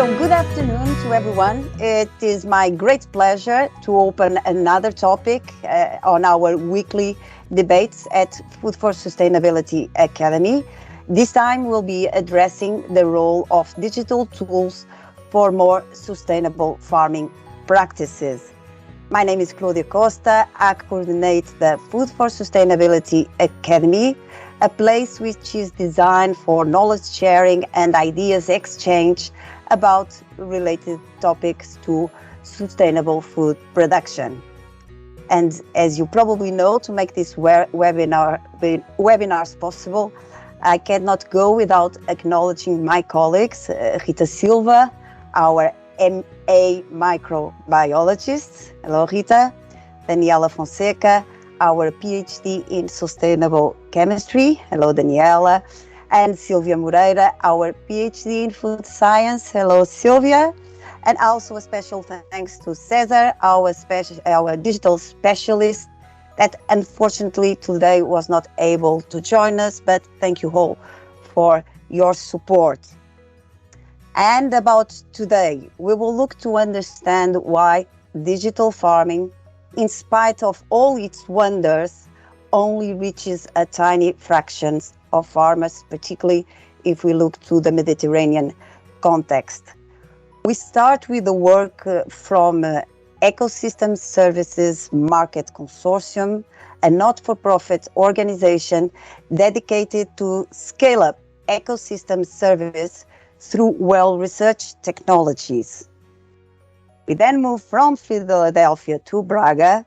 Good afternoon to everyone. It is my great pleasure to open another topic on our weekly debates at Food for Sustainability Academy. This time we'll be addressing the role of digital tools for more sustainable farming practices. My name is Claudia Costa. I coordinate the Food for Sustainability Academy, a place which is designed for knowledge sharing and ideas exchange about related topics to sustainable food production. And as you probably know, to make this webinars possible, I cannot go without acknowledging my colleagues, Rita Silva, our MA microbiologist. Hello, Rita. Daniela Fonseca, our PhD in sustainable chemistry. Hello, Daniela. And Silvia Moreira, our PhD in food science. Hello, Silvia. And also a special thanks to Cesar, our digital specialist, that unfortunately today was not able to join us, but thank you all for your support. And about today, we will look to understand why digital farming, in spite of all its wonders, only reaches a tiny fraction of farmers, particularly if we look to the Mediterranean context. We start with the work from Ecosystem Services Market Consortium, a not-for-profit organization dedicated to scale up ecosystem service through well-researched technologies. We then move from Philadelphia to Braga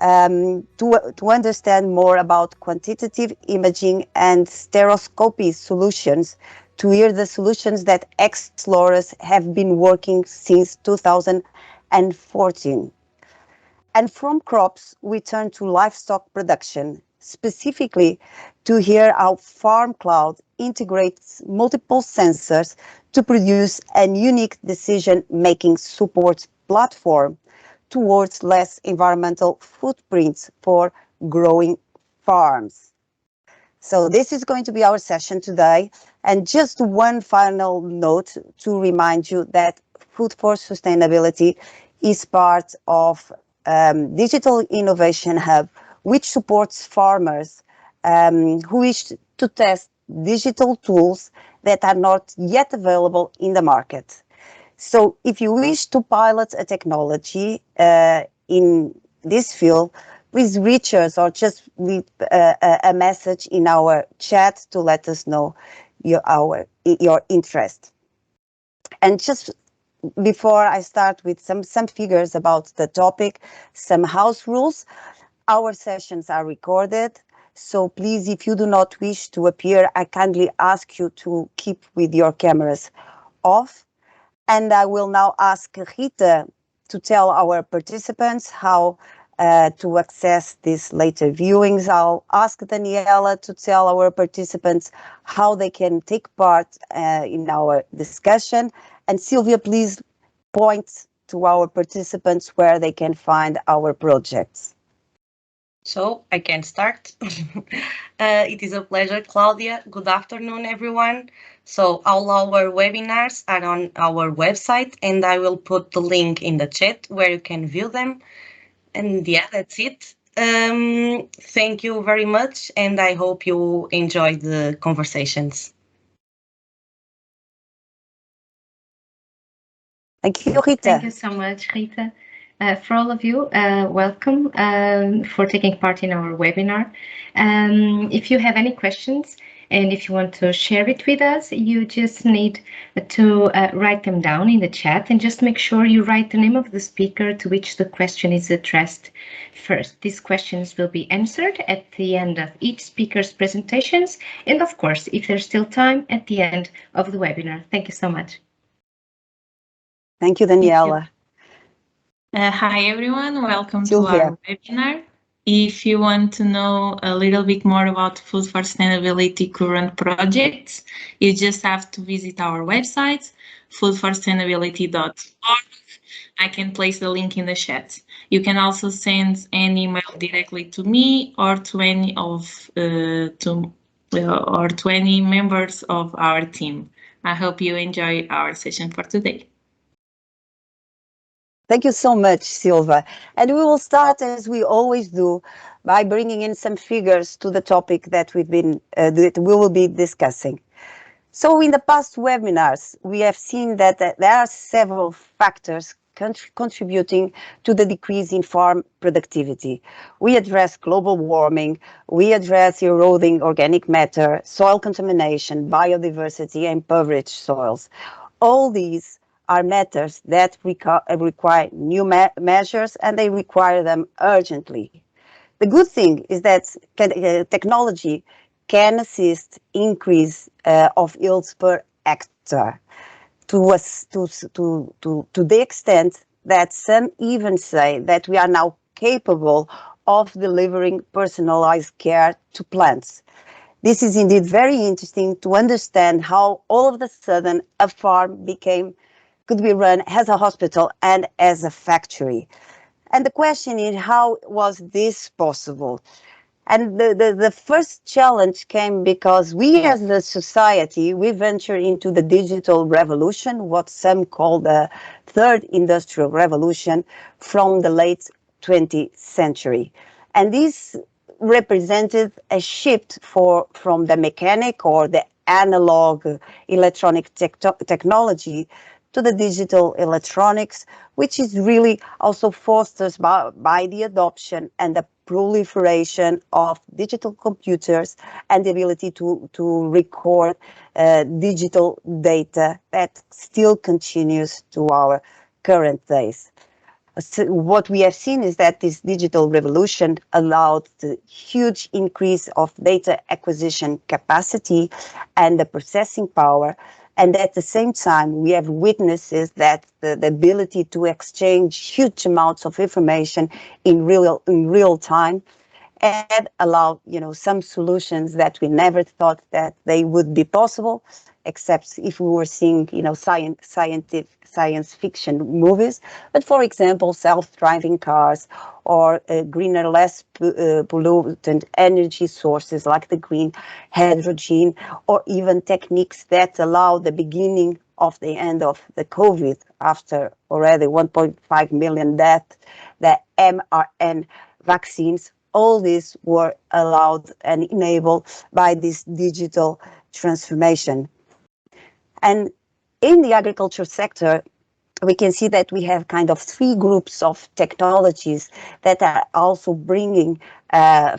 to understand more about quantitative imaging and stereoscopy solutions, to hear the solutions that ex-explorers have been working since 2014. And from crops, we turn to livestock production, specifically to hear how FarmCloud integrates multiple sensors to produce a unique decision-making support platform towards less environmental footprints for growing farms. So this is going to be our session today. And just one final note to remind you that Food for Sustainability is part of Digital Innovation Hub, which supports farmers who wish to test digital tools that are not yet available in the market. So if you wish to pilot a technology in this field, please reach us or just leave a message in our chat to let us know your interest. And just before I start with some figures about the topic, some house rules. Our sessions are recorded, so please, if you do not wish to appear, I kindly ask you to keep with your cameras off. And I will now ask Rita to tell our participants how to access these later viewings. I'll ask Daniela to tell our participants how they can take part in our discussion. And Silvia, please point to our participants where they can find our projects. So I can start. It is a pleasure, Claudia. Good afternoon, everyone. So all our webinars are on our website, and I will put the link in the chat where you can view them. And yeah, that's it. Thank you very much, and I hope you enjoy the conversations. Thank you, Rita. Thank you so much, Rita. For all of you, welcome for taking part in our webinar. If you have any questions and if you want to share it with us, you just need to write them down in the chat, and just make sure you write the name of the speaker to which the question is addressed first. These questions will be answered at the end of each speaker's presentations, and of course, if there's still time, at the end of the webinar. Thank you so much. Thank you, Daniela. Hi, everyone. Welcome to our webinar. If you want to know a little bit more about Food for Sustainability current projects, you just have to visit our website, foodforsustainability.org. I can place the link in the chat. You can also send an email directly to me or to any members of our team. I hope you enjoy our session for today. Thank you so much, Silva. And we will start, as we always do, by bringing in some figures to the topic that that we will be discussing. So in the past webinars, we have seen that there are several factors contributing to the decrease in farm productivity. We address global warming, we address eroding organic matter, soil contamination, biodiversity, and impoverished soils. All these are matters that require new measures, and they require them urgently. The good thing is that technology can assist increase of yields per hectare to the extent that some even say that we are now capable of delivering personalized care to plants. This is indeed very interesting to understand how all of a sudden a farm could be run as a hospital and as a factory. And the question is, how was this possible? And the first challenge came because we as a society, we venture into the digital revolution, what some call the third industrial revolution, from the late 20th century. And this represented a shift from the mechanic or the analog electronic technology to the digital electronics, which is really also fostered by the adoption and the proliferation of digital computers and the ability to record digital data that still continues to our current days. So what we have seen is that this digital revolution allowed the huge increase of data acquisition capacity and the processing power. And at the same time, we have witnesses that the ability to exchange huge amounts of information in real time and allow, some solutions that we never thought that they would be possible, except if we were seeing, science fiction movies. But for example, self-driving cars or greener, less pollutant energy sources like the green hydrogen, or even techniques that allow the beginning of the end of the COVID after already 1.5 million deaths, the mRNA vaccines. All these were allowed and enabled by this digital transformation. And in the agriculture sector, we can see that we have kind of three groups of technologies that are also bringing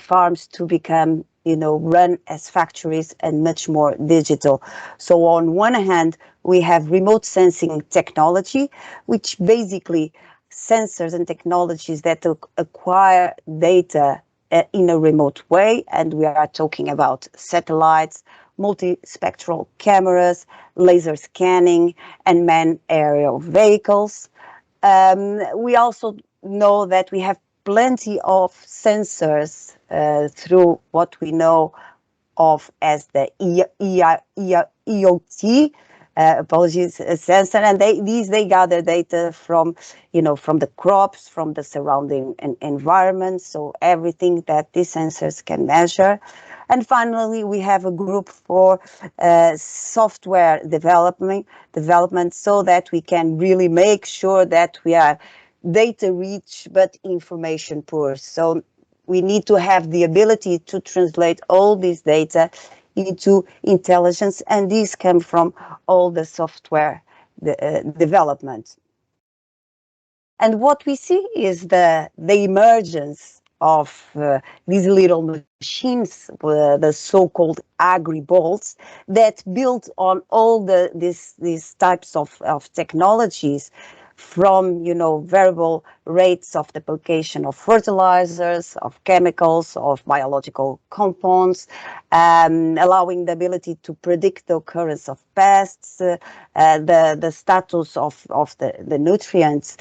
farms to become, run as factories and much more digital. So on one hand, we have remote sensing technology, which basically sensors and technologies that acquire data in a remote way. And we are talking about satellites, multispectral cameras, laser scanning, and manned aerial vehicles. We also know that we have plenty of sensors through what we know of as the EOT, sensor, and they gather data from the crops, from the surrounding environment, so everything that these sensors can measure. And finally, we have a group for software development, so that we can really make sure that we are data rich but information poor. So we need to have the ability to translate all this data into intelligence, and these come from all the software development. And what we see is the emergence of these little machines, the so-called agri-bolts, that build on all these types of technologies, from variable rates of application of fertilizers, of chemicals, of biological compounds, allowing the ability to predict the occurrence of pests, the status of the nutrients.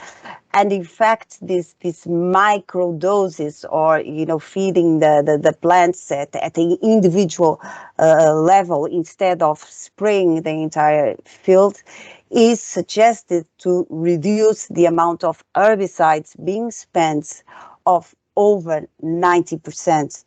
And in fact, these micro doses, or feeding the plants at an individual level instead of spraying the entire field, is suggested to reduce the amount of herbicides being spent of over 90%.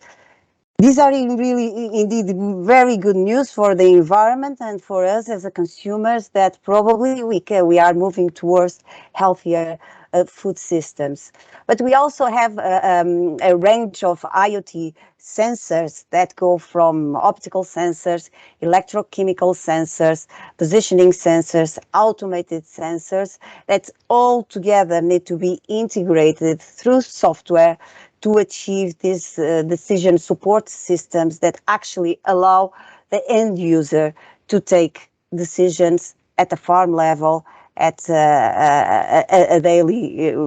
These are really indeed very good news for the environment and for us as a consumers, that probably we are moving towards healthier food systems. But we also have a range of IoT sensors that go from optical sensors, electrochemical sensors, positioning sensors, automated sensors, that all together need to be integrated through software to achieve these decision support systems that actually allow the end user to take decisions at the farm level, at a daily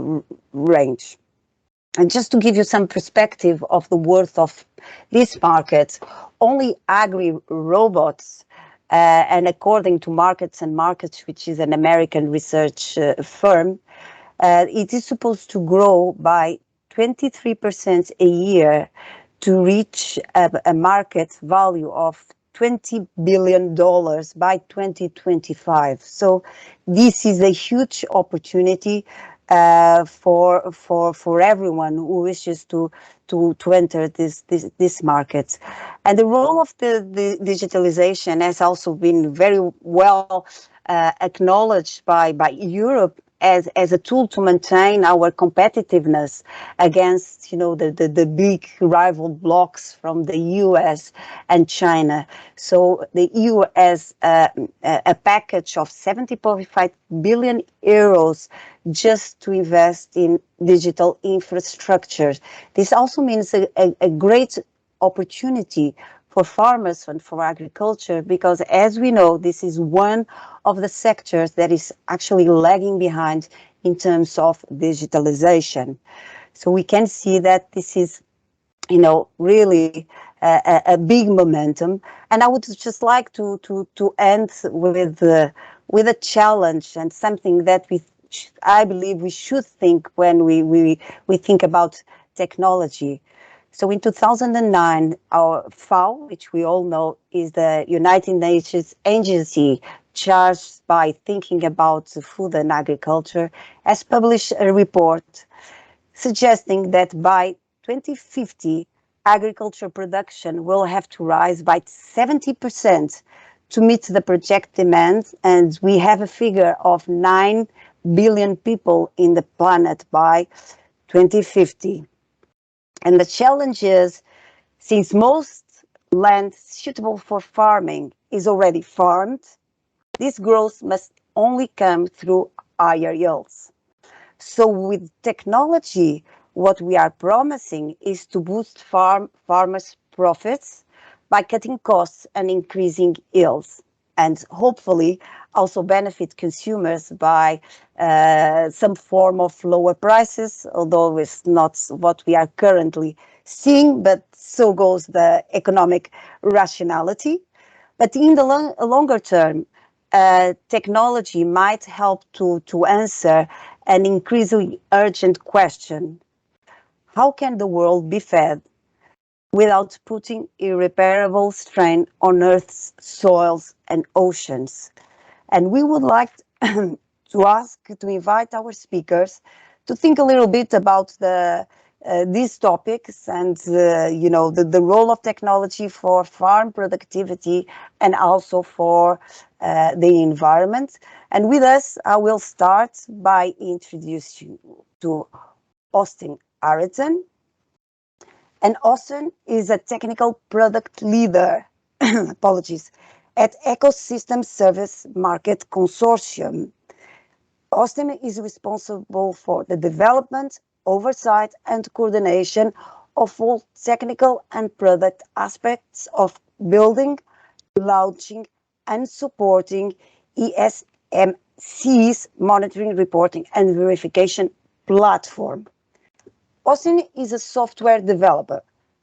range. And just to give you some perspective of the worth of this market, only agri-robots, and according to Markets and Markets, which is an American research firm, it is supposed to grow by 23% a year to reach a market value of $20 billion by 2025. So this is a huge opportunity for everyone who wishes to enter this market. And the role of the digitalization has also been very well acknowledged by Europe as a tool to maintain our competitiveness against, the big rival blocks from the US and China. So the EU has a package of 70.5 billion euros just to invest in digital infrastructure. This also means a great opportunity for farmers and for agriculture, because as we know, this is one of the sectors that is actually lagging behind in terms of digitalization. So we can see that this is, really a big momentum. And I would just like to end with a challenge and something that I believe we should think when we think about technology. So in 2009, our FAO, which we all know is the United Nations agency charged by thinking about food and agriculture, has published a report suggesting that by 2050, agriculture production will have to rise by 70% to meet the projected demand, and we have a figure of 9 billion people in the planet by 2050. And the challenge is, since most land suitable for farming is already farmed, this growth must only come through higher yields. So with technology, what we are promising is to boost farmers' profits by cutting costs and increasing yields, and hopefully also benefit consumers by some form of lower prices, although it's not what we are currently seeing, but so goes the economic rationality. But in the longer term, technology might help to answer an increasingly urgent question: how can the world be fed without putting irreparable strain on Earth's soils and oceans? And we would like to invite our speakers to think a little bit about these topics and the role of technology for farm productivity and also for the environment. And with us, I will start by introducing you to Austin Arrington. And Austin is a technical product leader, apologies, at Ecosystem Service Market Consortium. Austin is responsible for the development, oversight, and coordination of all technical and product aspects of building, launching, and supporting ESMC's monitoring, reporting, and verification platform. Austin is a software developer,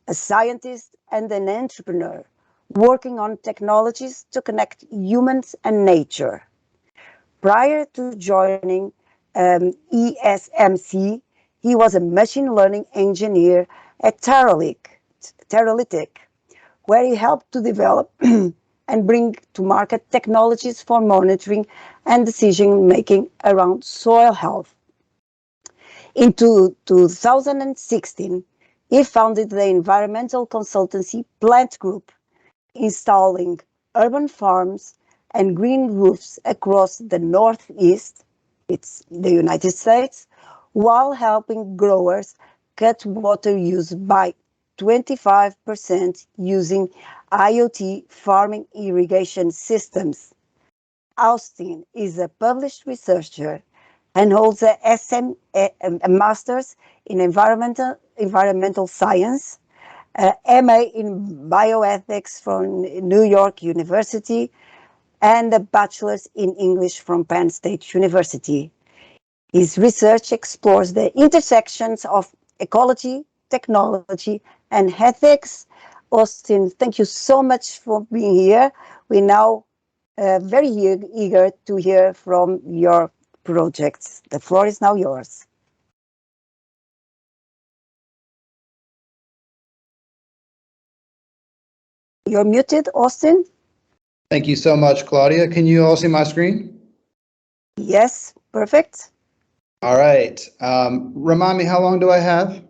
a scientist, and an entrepreneur working on technologies to connect humans and nature. Prior to joining ESMC, he was a machine learning engineer at XpectralTEK, where he helped to develop and bring to market technologies for monitoring and decision-making around soil health. In 2016, He founded the environmental consultancy Plant Group, installing urban farms and green roofs across the Northeast, it's the United States, while helping growers cut water use by 25% using IoT farming irrigation systems. Austin is a published researcher and holds a master's in environmental science, MA in bioethics from New York University, and a bachelor's in English from Penn State University. His research explores the intersections of ecology, technology, and ethics. Austin, thank you so much for being here. We're now very eager to hear from your projects. The floor is now yours. You're muted, Austin. Thank you so much, Claudia. Can you all see my screen? Yes, perfect. All right. Remind me, how long do I have?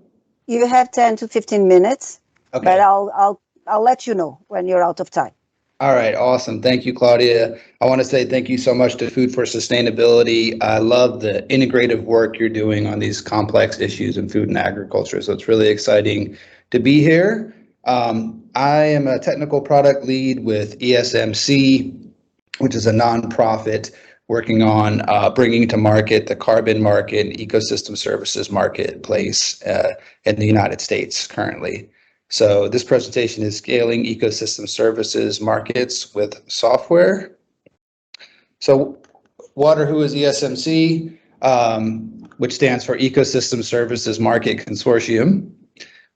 You have 10 to 15 minutes, Okay. but I'll let you know when you're out of time. All right, awesome. Thank you, Claudia. I want to say thank you so much to Food for Sustainability. I love the integrative work you're doing on these complex issues in food and agriculture. So it's really exciting to be here. I am a technical product lead with ESMC, which is a nonprofit working on bringing to market the carbon market, ecosystem services marketplace in the United States currently. So this presentation is scaling ecosystem services markets with software. So WATER, who is ESMC, which stands for Ecosystem Services Market Consortium.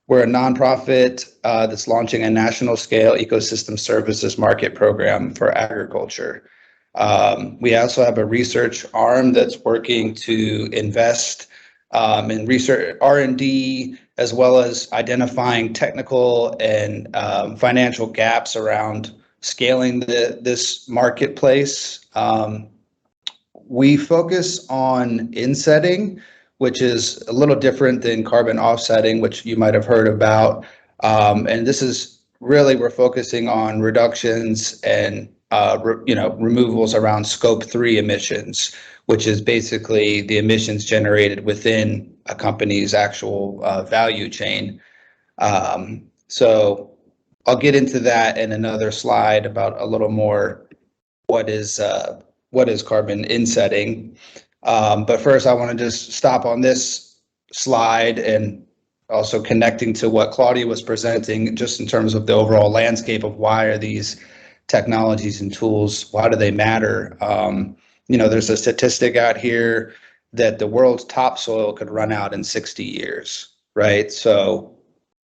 We're a nonprofit that's launching a national scale ecosystem services market program for agriculture. We also have a research arm that's working to invest in research R&D, as well as identifying technical and financial gaps around scaling this marketplace. We focus on insetting, which is a little different than carbon offsetting, which you might have heard about. And this is really, we're focusing on reductions and removals around scope 3 emissions, which is basically the emissions generated within a company's actual value chain. So I'll get into that in another slide about a little more what is carbon insetting. But first, I want to just stop on this slide and also connecting to what Claudia was presenting, just in terms of the overall landscape of why are these technologies and tools, why do they matter? There's a statistic out here that the world's topsoil could run out in 60 years, right? So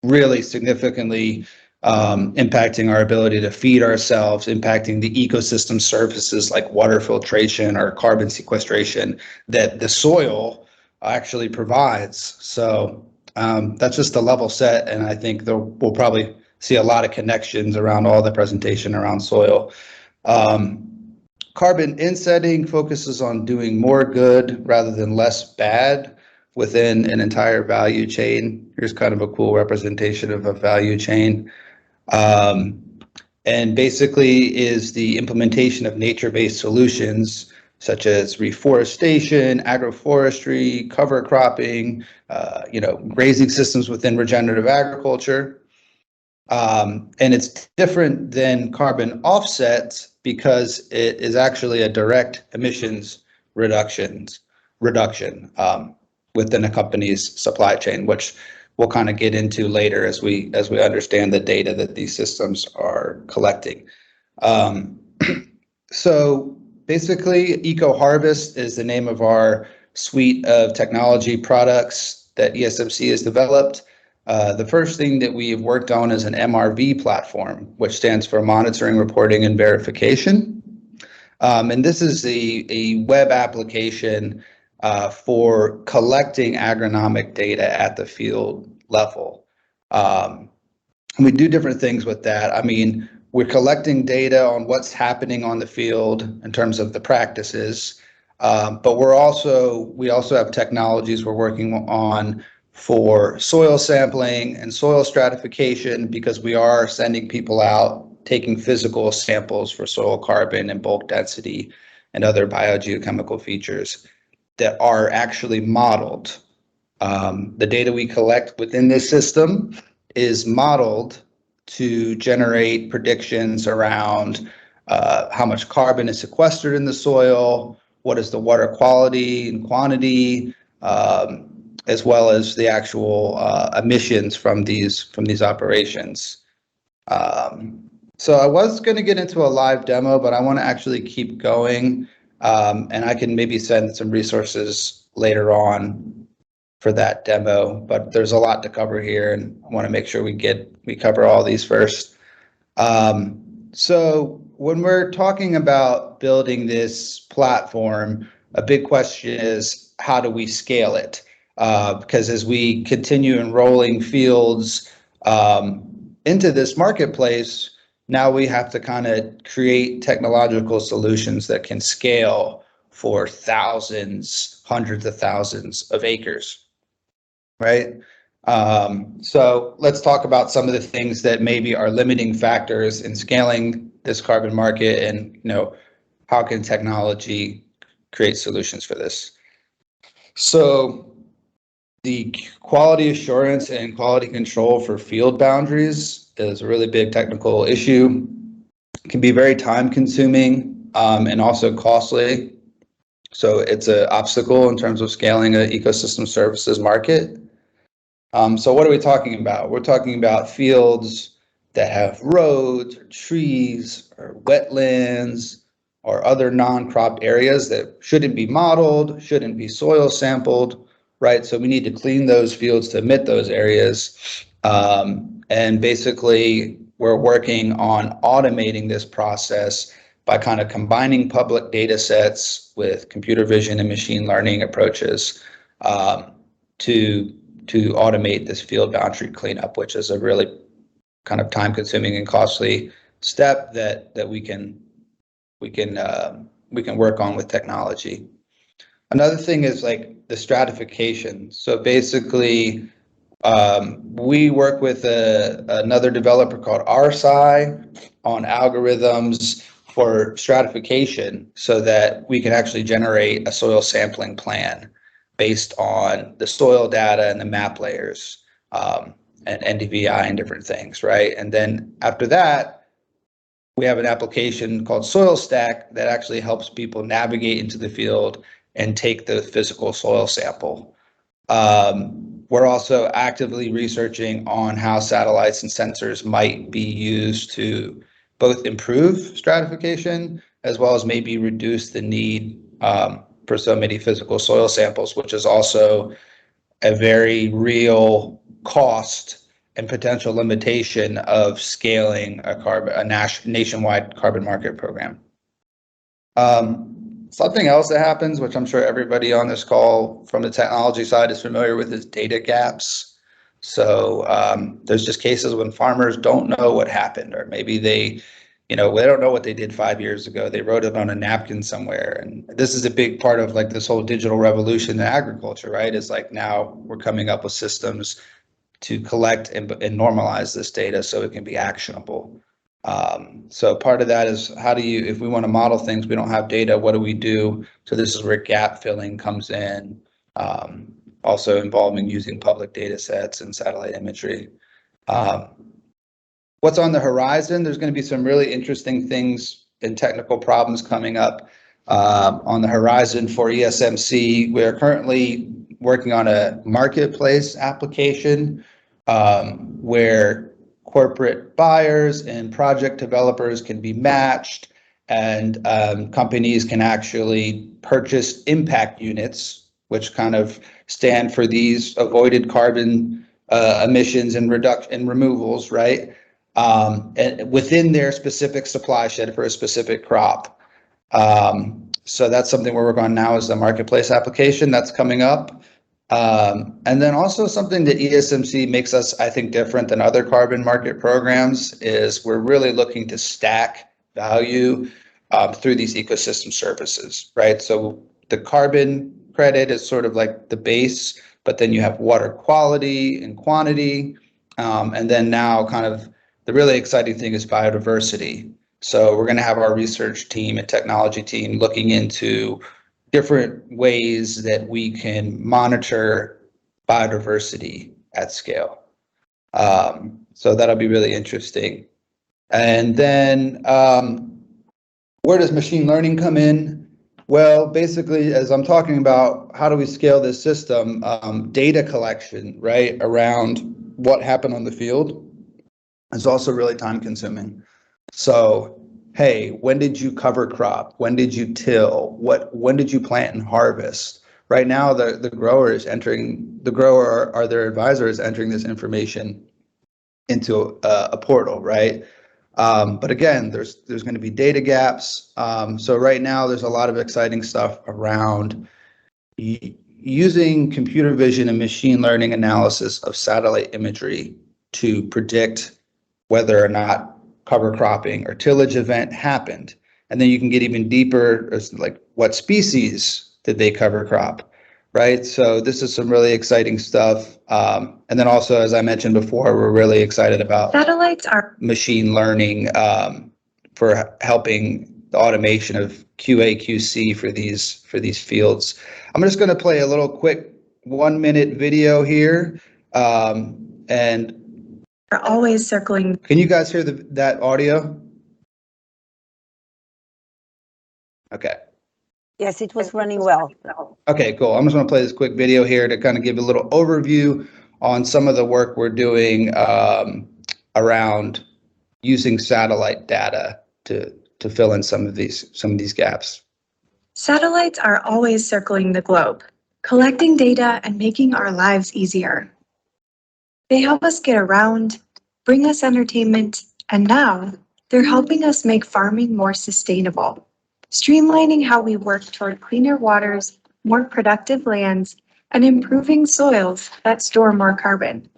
really significantly impacting our ability to feed ourselves, impacting the ecosystem services like water filtration or carbon sequestration that the soil actually provides. So that's just a level set, and I think we'll probably see a lot of connections around all the presentation around soil. Carbon insetting focuses on doing more good rather than less bad within an entire value chain. Here's kind of a cool representation of a value chain. And basically is the implementation of nature-based solutions such as reforestation, agroforestry, cover cropping, grazing systems within regenerative agriculture. And it's different than carbon offsets because it is actually a direct emissions reduction within a company's supply chain, which we'll kind of get into later as we understand the data that these systems are collecting. So basically, EcoHarvest is the name of our suite of technology products that ESMC has developed. The first thing that we have worked on is an MRV platform, which stands for Monitoring, Reporting, and Verification. And this is a web application for collecting agronomic data at the field level. We do different things with that. I mean, we're collecting data on what's happening on the field in terms of the practices, but we also have technologies we're working on for soil sampling and soil stratification, because we are sending people out taking physical samples for soil carbon and bulk density and other biogeochemical features that are actually modeled. The data we collect within this system is modeled to generate predictions around how much carbon is sequestered in the soil, what is the water quality and quantity, as well as the actual emissions from these operations. So I was going to get into a live demo, but I want to actually keep going, and I can maybe send some resources later on for that demo. But there's a lot to cover here, and I want to make sure we cover all these first. So when we're talking about building this platform, a big question is, how do we scale it? Because as we continue enrolling fields into this marketplace, now we have to kind of create technological solutions that can scale for thousands, hundreds of thousands of acres, right? So let's talk about some of the things that maybe are limiting factors in scaling this carbon market, and how can technology create solutions for this? So the quality assurance and quality control for field boundaries is a really big technical issue. It can be very time consuming and also costly. So it's an obstacle in terms of scaling an ecosystem services market. So what are we talking about? We're talking about fields that have roads or trees or wetlands or other non-crop areas that shouldn't be modeled, shouldn't be soil sampled, right? So we need to clean those fields to emit those areas. And basically, we're working on automating this process by kind of combining public data sets with computer vision and machine learning approaches to automate this field boundary cleanup, which is a really kind of time-consuming and costly step that we can work on with technology. Another thing is like the stratification. So basically, we work with another developer called RSI on algorithms for stratification, so that we can actually generate a soil sampling plan based on the soil data and the map layers and NDVI and different things, right? And then after that, we have an application called Soil Stack that actually helps people navigate into the field and take the physical soil sample. We're also actively researching on how satellites and sensors might be used to both improve stratification as well as maybe reduce the need for so many physical soil samples, which is also a very real cost and potential limitation of scaling a nationwide carbon market program. Something else that happens, which I'm sure everybody on this call from the technology side is familiar with, is data gaps. So there's just cases when farmers don't know what happened, or maybe they don't know what they did 5 years ago. They wrote it on a napkin somewhere. And this is a big part of like this whole digital revolution in agriculture, right? It's like now we're coming up with systems to collect and normalize this data so it can be actionable. So part of that is, if we want to model things, we don't have data, what do we do? So this is where gap filling comes in, also involving using public data sets and satellite imagery. What's on the horizon? There's going to be some really interesting things and technical problems coming up on the horizon for ESMC. We are currently working on a marketplace application where corporate buyers and project developers can be matched, and companies can actually purchase impact units, which kind of stand for these avoided carbon emissions and removals, right? And within their specific supply shed for a specific crop. So that's something we're working on now, is the marketplace application that's coming up. And then also something that ESMC makes us, I think, different than other carbon market programs is we're really looking to stack value through these ecosystem services, right? So the carbon credit is sort of like the base but then you have water quality and quantity. And then now kind of the really exciting thing is biodiversity. So we're going to have our research team and technology team looking into different ways that we can monitor biodiversity at scale. So that'll be really interesting. And then where does machine learning come in? Well, basically, as I'm talking about, how do we scale this system? Data collection, right, around what happened on the field is also really time consuming. So, hey, when did you cover crop? When did you till? When did you plant and harvest? Right now, the grower or their advisor is entering this information into a portal, right? But again, there's going to be data gaps. So right now, there's a lot of exciting stuff around using computer vision and machine learning analysis of satellite imagery to predict whether or not cover cropping or tillage event happened. And then you can get even deeper, as like what species did they cover crop, right? So this is some really exciting stuff. And then also, as I mentioned before, we're really excited about machine learning for helping the automation of QA, QC for these fields. I'm just going to play a little quick 1-minute video here. And are always circling. Can you guys hear that audio? Okay. Yes, it was running well. Okay, cool. I'm just going to play this quick video here to kind of give a little overview on some of the work we're doing around using satellite data to fill in some of these gaps. Satellites are always circling the globe, collecting data and making our lives easier. They help us get around, bring us entertainment, and now they're helping us make farming more sustainable, streamlining how we work toward cleaner waters, more productive lands, and improving soils that store more carbon.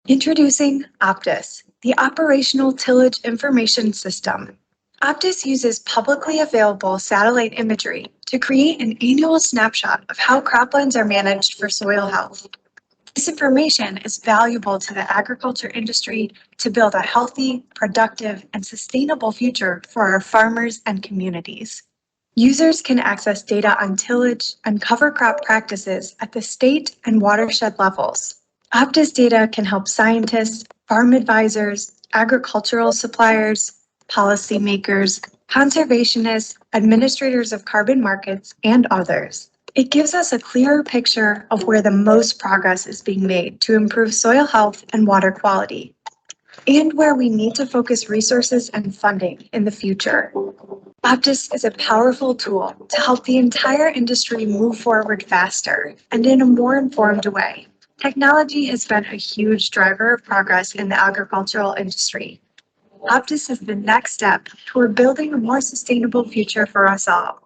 Introducing Optus, the Operational Tillage Information System. Optus uses publicly available satellite imagery to create an annual snapshot of how croplands are managed for soil health. This information is valuable to the agriculture industry to build a healthy, productive, and sustainable future for our farmers and communities. Users can access data on tillage and cover crop practices at the state and watershed levels. Optus data can help scientists, farm advisors, agricultural suppliers, policymakers, conservationists, administrators of carbon markets, and others. It gives us a clearer picture of where the most progress is being made to improve soil health and water quality, and where we need to focus resources and funding in the future. Optus is a powerful tool to help the entire industry move forward faster and in a more informed way. Technology has been a huge driver of progress in the agricultural industry. Optus is the next step toward building a more sustainable future for us all.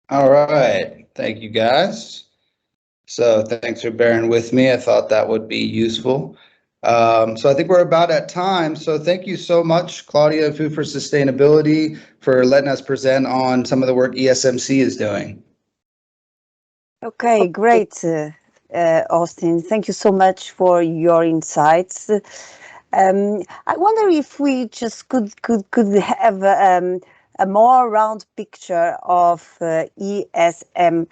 All right. Thank you, guys. So thanks for bearing with me. I thought that would be useful. So I think we're about at time. So thank you so much, Claudia, Food for Sustainability, for letting us present on some of the work ESMC is doing. Okay, great, Austin. Thank you so much for your insights. I wonder if we just could have a more round picture of ESMC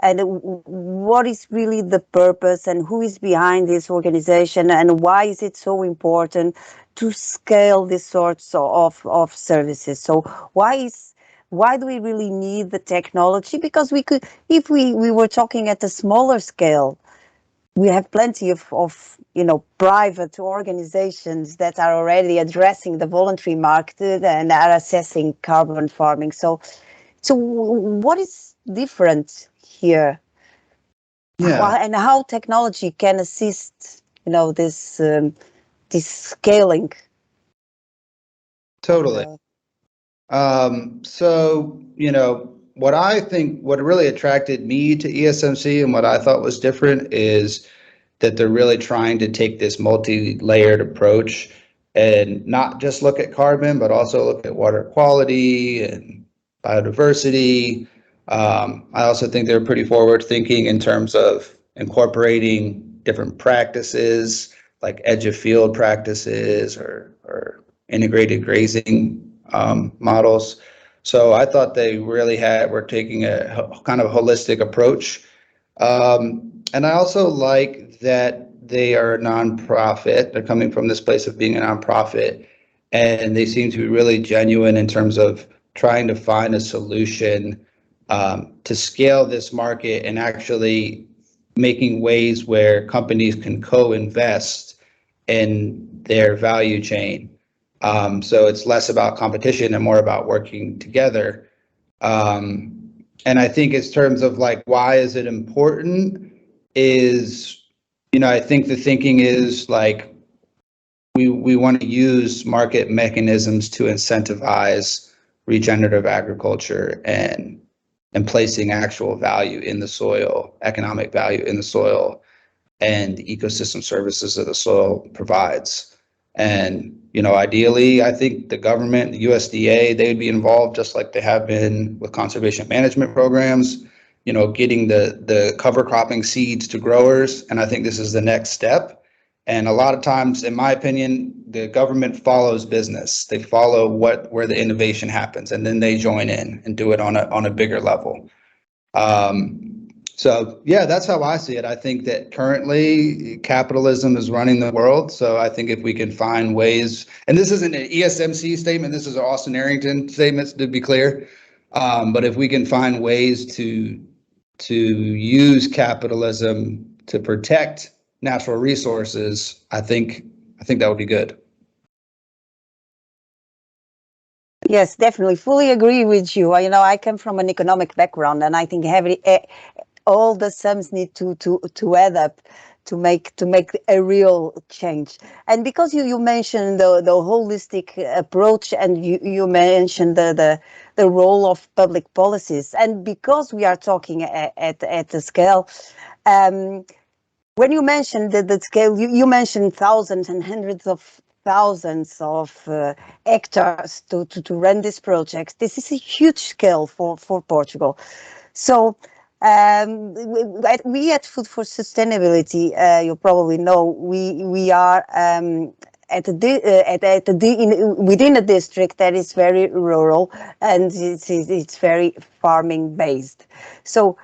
and what is really the purpose and who is behind this organization and why is it so important to scale these sorts of services. So why do we really need the technology? Because we could, if we were talking at a smaller scale, we have plenty of private organizations that are already addressing the voluntary market and are assessing carbon farming. So what is different here? Yeah. And how technology can assist, this scaling? Totally. So, what really attracted me to ESMC and what I thought was different is that they're really trying to take this multi-layered approach and not just look at carbon, but also look at water quality and biodiversity. I also think they're pretty forward thinking in terms of incorporating different practices like edge of field practices or integrated grazing models. So I thought they really were taking a kind of holistic approach. And I also like that they are a nonprofit. They're coming from this place of being a nonprofit, and they seem to be really genuine in terms of trying to find a solution to scale this market and actually making ways where companies can co-invest in their value chain. So it's less about competition and more about working together. And I think in terms of like, why is it important is, I think the thinking is like, we want to use market mechanisms to incentivize regenerative agriculture and placing actual value in the soil, economic value in the soil, and the ecosystem services that the soil provides. And, ideally, I think the government, the USDA, they'd be involved just like they have been with conservation management programs, getting the cover cropping seeds to growers. And I think this is the next step. And a lot of times, in my opinion, the government follows business. They follow where the innovation happens, and then they join in and do it on a bigger level. So yeah, that's how I see it. I think that currently capitalism is running the world. So I think if we can find ways, and this isn't an ESMC statement, this is an Austin Arrington statement, to be clear. But if we can find ways to use capitalism to protect natural resources, I think that would be good. Yes, definitely. Fully agree with you. I come from an economic background, and I think all the sums need to add up to make a real change. And because you mentioned the holistic approach, and you mentioned the role of public policies, and because we are talking at the scale, when you mentioned the scale, you mentioned thousands and hundreds of thousands of hectares to run this project. This is a huge scale for Portugal. So we at Food for Sustainability, you probably know, we are within a district that is very rural, and it's very farming based. So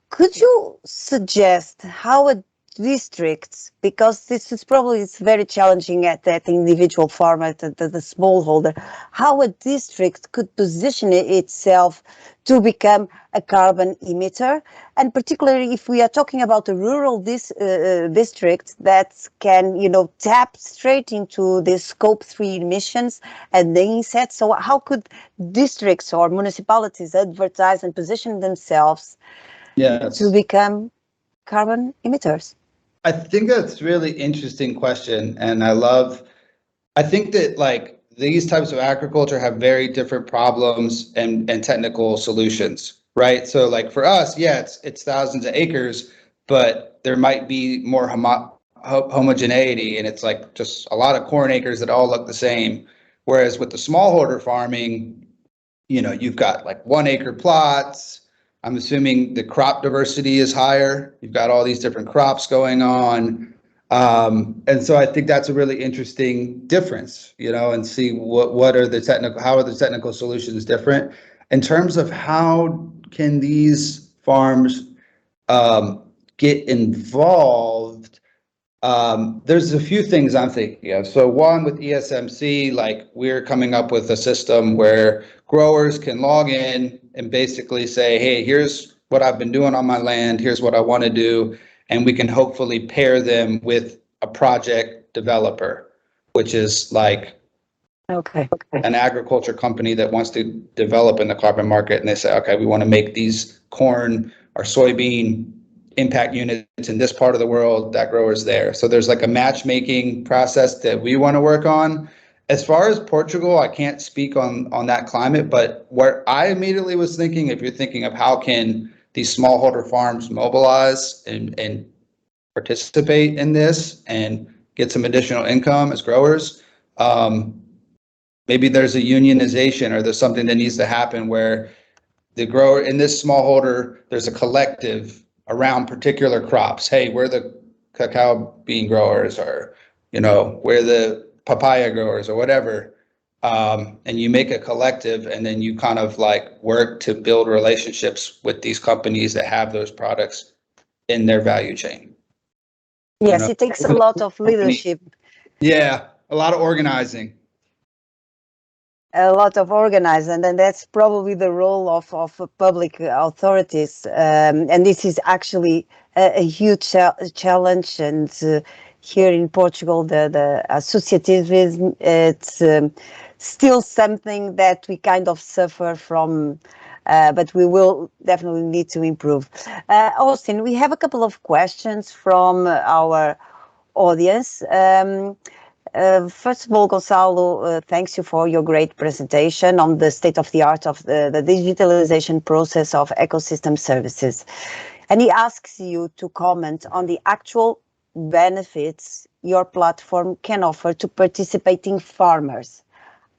could you suggest how a district, because this is probably it's very challenging at that individual farmer, the smallholder, how a district could position itself to become a carbon emitter, and particularly if we are talking about a rural district that can, tap straight into the Scope 3 emissions and the insets. So how could districts or municipalities advertise and position themselves to become carbon emitters? I think that's a really interesting question. And I think that like these types of agriculture have very different problems and technical solutions, right? So like for us, yeah, it's thousands of acres, but there might be more homogeneity, and it's like just a lot of corn acres that all look the same. Whereas with the smallholder farming, you've got like 1 acre plots. I'm assuming the crop diversity is higher. You've got all these different crops going on. And so I think that's a really interesting difference, and see how are the technical solutions different in terms of how can these farms get involved. There's a few things I'm thinking of. So one, with ESMC, like we're coming up with a system where growers can log in and basically say, hey, here's what I've been doing on my land, here's what I want to do, and we can hopefully pair them with a project developer, which is like an agriculture company that wants to develop in the carbon market, and they say, okay, we want to make these corn or soybean impact units in this part of the world, that grower's there. So there's like a matchmaking process that we want to work on. As far as Portugal, I can't speak on that climate, but where I immediately was thinking, if you're thinking of how can these smallholder farms mobilize and participate in this and get some additional income as growers. Maybe there's a unionization or there's something that needs to happen where the grower in this smallholder, there's a collective around particular crops. Hey, we're the cacao bean growers, or, you know, we're the papaya growers or whatever. And you make a collective, and then you kind of like work to build relationships with these companies that have those products in their value chain. Yes, You know? it takes a lot of leadership. Yeah, a lot of organizing. A lot of organizing, and then that's probably the role of public authorities. And this is actually a huge challenge. And here in Portugal, the associativism, it's still something that we kind of suffer from, but we will definitely need to improve. Austin, we have a couple of questions from our audience. First of all, Gonçalo, thanks you for your great presentation on the state of the art of the digitalization process of ecosystem services. And he asks you to comment on the actual benefits your platform can offer to participating farmers.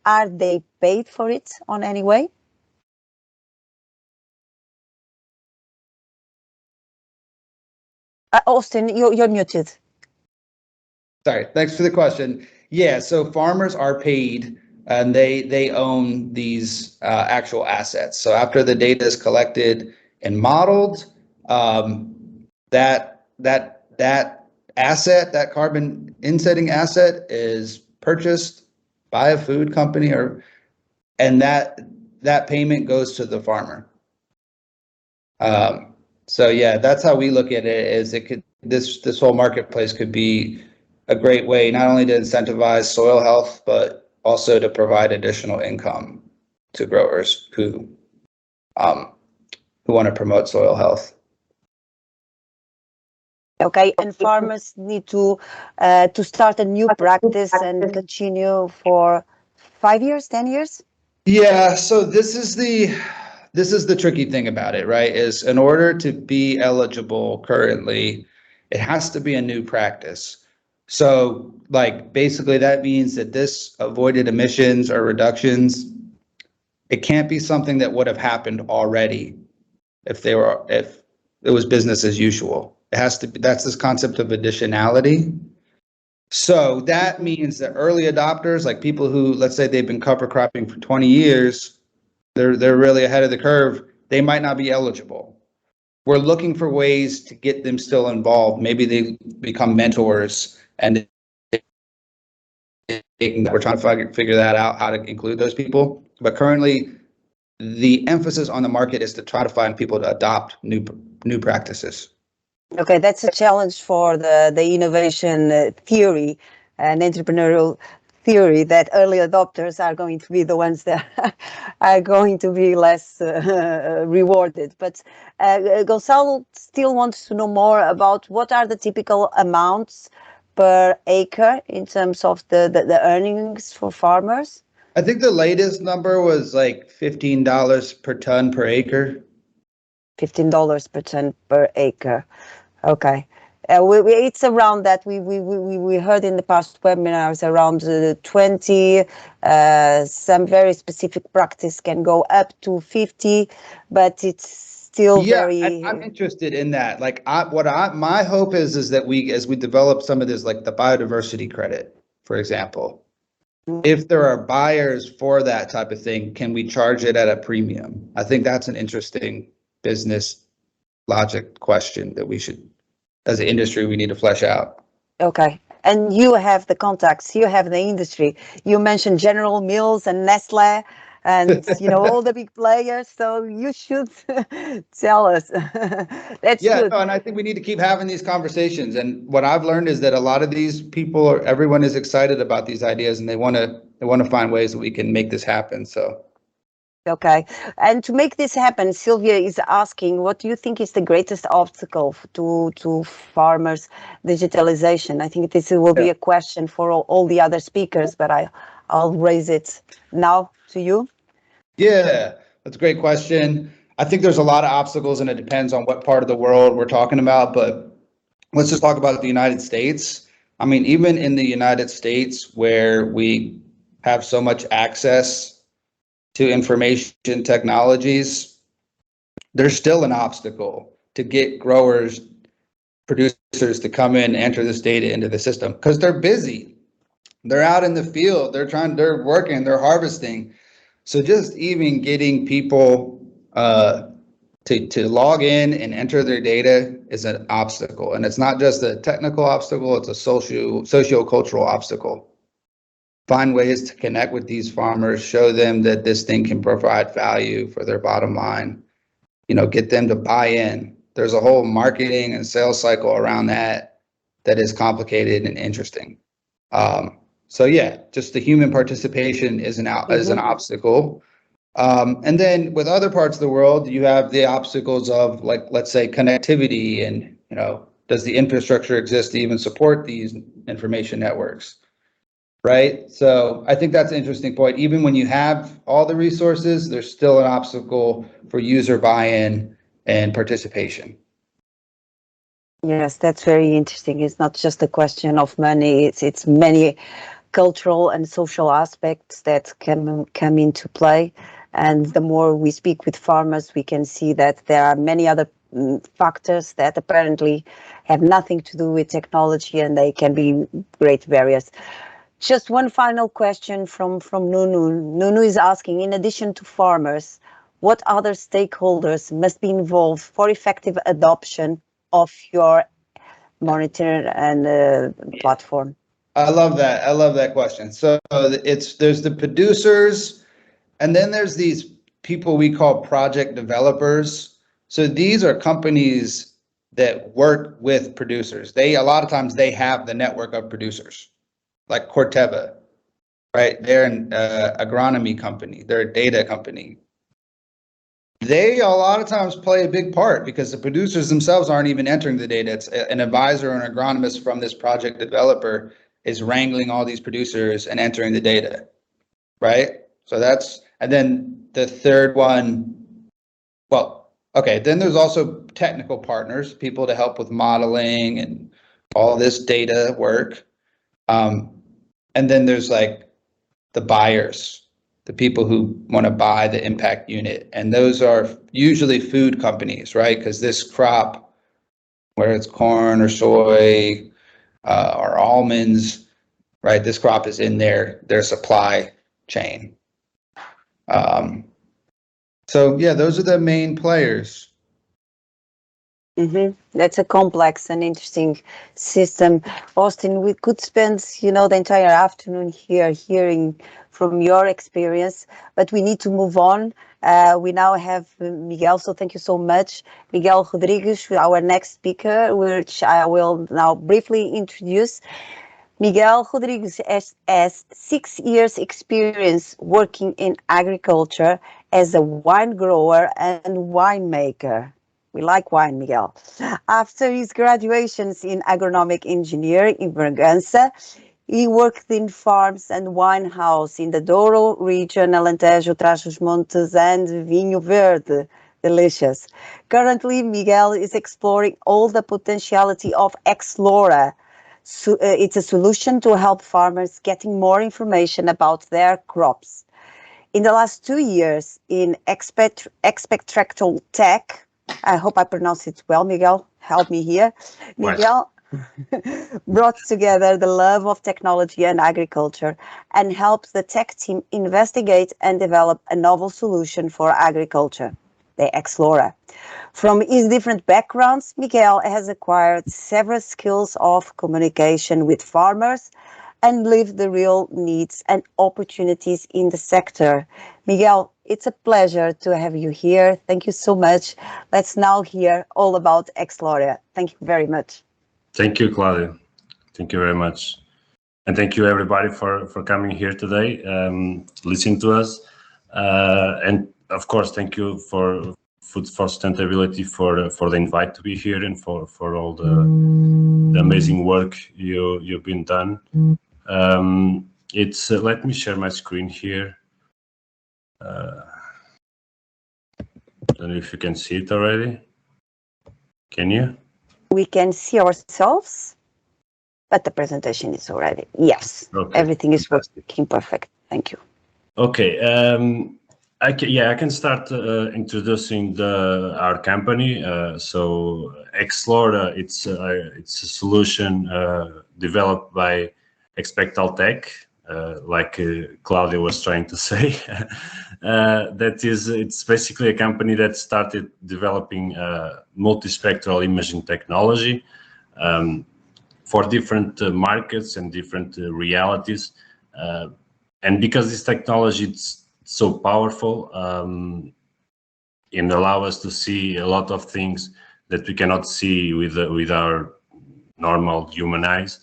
Are they paid for it on any way? Austin, you're muted. Sorry, thanks for the question. Yeah, so farmers are paid and they own these actual assets. So after the data is collected and modeled, that asset, that carbon insetting asset, is purchased by a food company, and that payment goes to the farmer. So yeah, that's how we look at it. Is it could this whole marketplace could be a great way not only to incentivize soil health, but also to provide additional income to growers who want to promote soil health. Okay, and farmers need to start a new practice and continue for 5 years, 10 years? Yeah, so this is the tricky thing about it, right? Is in order to be eligible currently, it has to be a new practice. So like basically that means that this avoided emissions or reductions, it can't be something that would have happened already if it was business as usual. It has to be, that's this concept of additionality. So that means that early adopters, like people who, let's say they've been cover cropping for 20 years, they're really ahead of the curve, they might not be eligible. We're looking for ways to get them still involved. Maybe they become mentors, and we're trying to figure that out, how to include those people. But currently, the emphasis on the market is to try to find people to adopt new practices. Okay, that's a challenge for the innovation theory and entrepreneurial theory, that early adopters are going to be the ones that are going to be less rewarded. But Gonçalo still wants to know more about what are the typical amounts per acre in terms of the earnings for farmers. I think the latest number was like $15 per ton per acre. $15 per ton per acre. Okay. It's around that. We heard in the past webinars around 20. Some very specific practice can go up to 50, but it's still very. I'm interested in that. Like, my hope is that as we develop some of this, like the biodiversity credit, for example, if there are buyers for that type of thing, can we charge it at a premium? I think that's an interesting business logic question that we should, as an industry, we need to flesh out. Okay. And you have the contacts, you have the industry. You mentioned General Mills and Nestle and, all the big players. So you should tell us. That's good. No, and I think we need to keep having these conversations. And what I've learned is that a lot of these people, everyone is excited about these ideas, and they want to find ways that we can make this happen. So. Okay. And to make this happen, Sylvia is asking, what do you think is the greatest obstacle to farmers' digitalization? I think this will be a question for all the other speakers, but I'll raise it now to you. Yeah, that's a great question. I think there's a lot of obstacles, and it depends on what part of the world we're talking about, but let's just talk about the United States. I mean, even in the United States, where we have so much access to information technologies, there's still an obstacle to get growers, producers to come in and enter this data into the system because they're busy. They're out in the field, they're working, they're harvesting. So just even getting people to log in and enter their data is an obstacle. And it's not just a technical obstacle, it's a socio-cultural obstacle. Find ways to connect with these farmers, show them that this thing can provide value for their bottom line, get them to buy in. There's a whole marketing and sales cycle around that is complicated and interesting. So yeah, just the human participation is an obstacle. And then with other parts of the world, you have the obstacles of, like, let's say, connectivity and, does the infrastructure exist to even support these information networks, right? So I think that's an interesting point. Even when you have all the resources, there's still an obstacle for user buy-in and participation. Yes, that's very interesting. It's not just a question of money. It's many cultural and social aspects that can come into play. And the more we speak with farmers, we can see that there are many other factors that apparently have nothing to do with technology, and they can be great barriers. Just one final question from Nunu. Nunu is asking, in addition to farmers, what other stakeholders must be involved for effective adoption of your monitor and platform? I love that. I love that question. So there's the producers, and then there's these people we call project developers. So these are companies that work with producers. A lot of times they have the network of producers, like Corteva, right? They're an agronomy company. They're a data company. They a lot of times play a big part because the producers themselves aren't even entering the data. It's an advisor or an agronomist from this project developer is wrangling all these producers and entering the data, right? So and then the third one, then there's also technical partners, people to help with modeling and all this data work. And then there's like the buyers, the people who want to buy the impact unit. And those are usually food companies, right? Because this crop, whether it's corn or soy or almonds, right? This crop is in their supply chain. So yeah, those are the main players. That's a complex and interesting system. Austin, we could spend, the entire afternoon here hearing from your experience, but we need to move on. We now have Miguel, so thank you so much. Miguel Rodrigues, our next speaker, which I will now briefly introduce. Miguel Rodrigues has 6 years experience working in agriculture as a wine grower and winemaker. We like wine, Miguel. After his graduations in agronomic engineering in Bragança, he worked in farms and wine house in the Douro region, Alentejo, Trás-os-Montes, and Vinho Verde. Delicious. Currently, Miguel is exploring all the potentiality of Xplora. So, it's a solution to help farmers getting more information about their crops. In the last 2 years in XpectralTEK, I hope I pronounce it well, Miguel, help me here. Miguel brought together the love of technology and agriculture and helped the tech team investigate and develop a novel solution for agriculture, the Xplora. From his different backgrounds, Miguel has acquired several skills of communication with farmers and lived the real needs and opportunities in the sector. Miguel, it's a pleasure to have you here. Thank you so much. Let's now hear all about Xplora. Thank you very much. Thank you, Claudia. Thank you very much. And thank you, everybody, for coming here today, listening to us. And of course, thank you for Food for Sustainability for the invite to be here and for all the amazing work you've been done. Let me share my screen here. I don't know if you can see it already. Can you? We can see ourselves. But the presentation is already, yes, Okay. everything is working perfect. Thank you. Okay. I can start introducing our company. So Xlora, it's a solution developed by XpectralTEK, like Claudia was trying to say. It's basically a company that started developing multispectral imaging technology for different markets and different realities. And because this technology is so powerful and allow us to see a lot of things that we cannot see with our normal human eyes,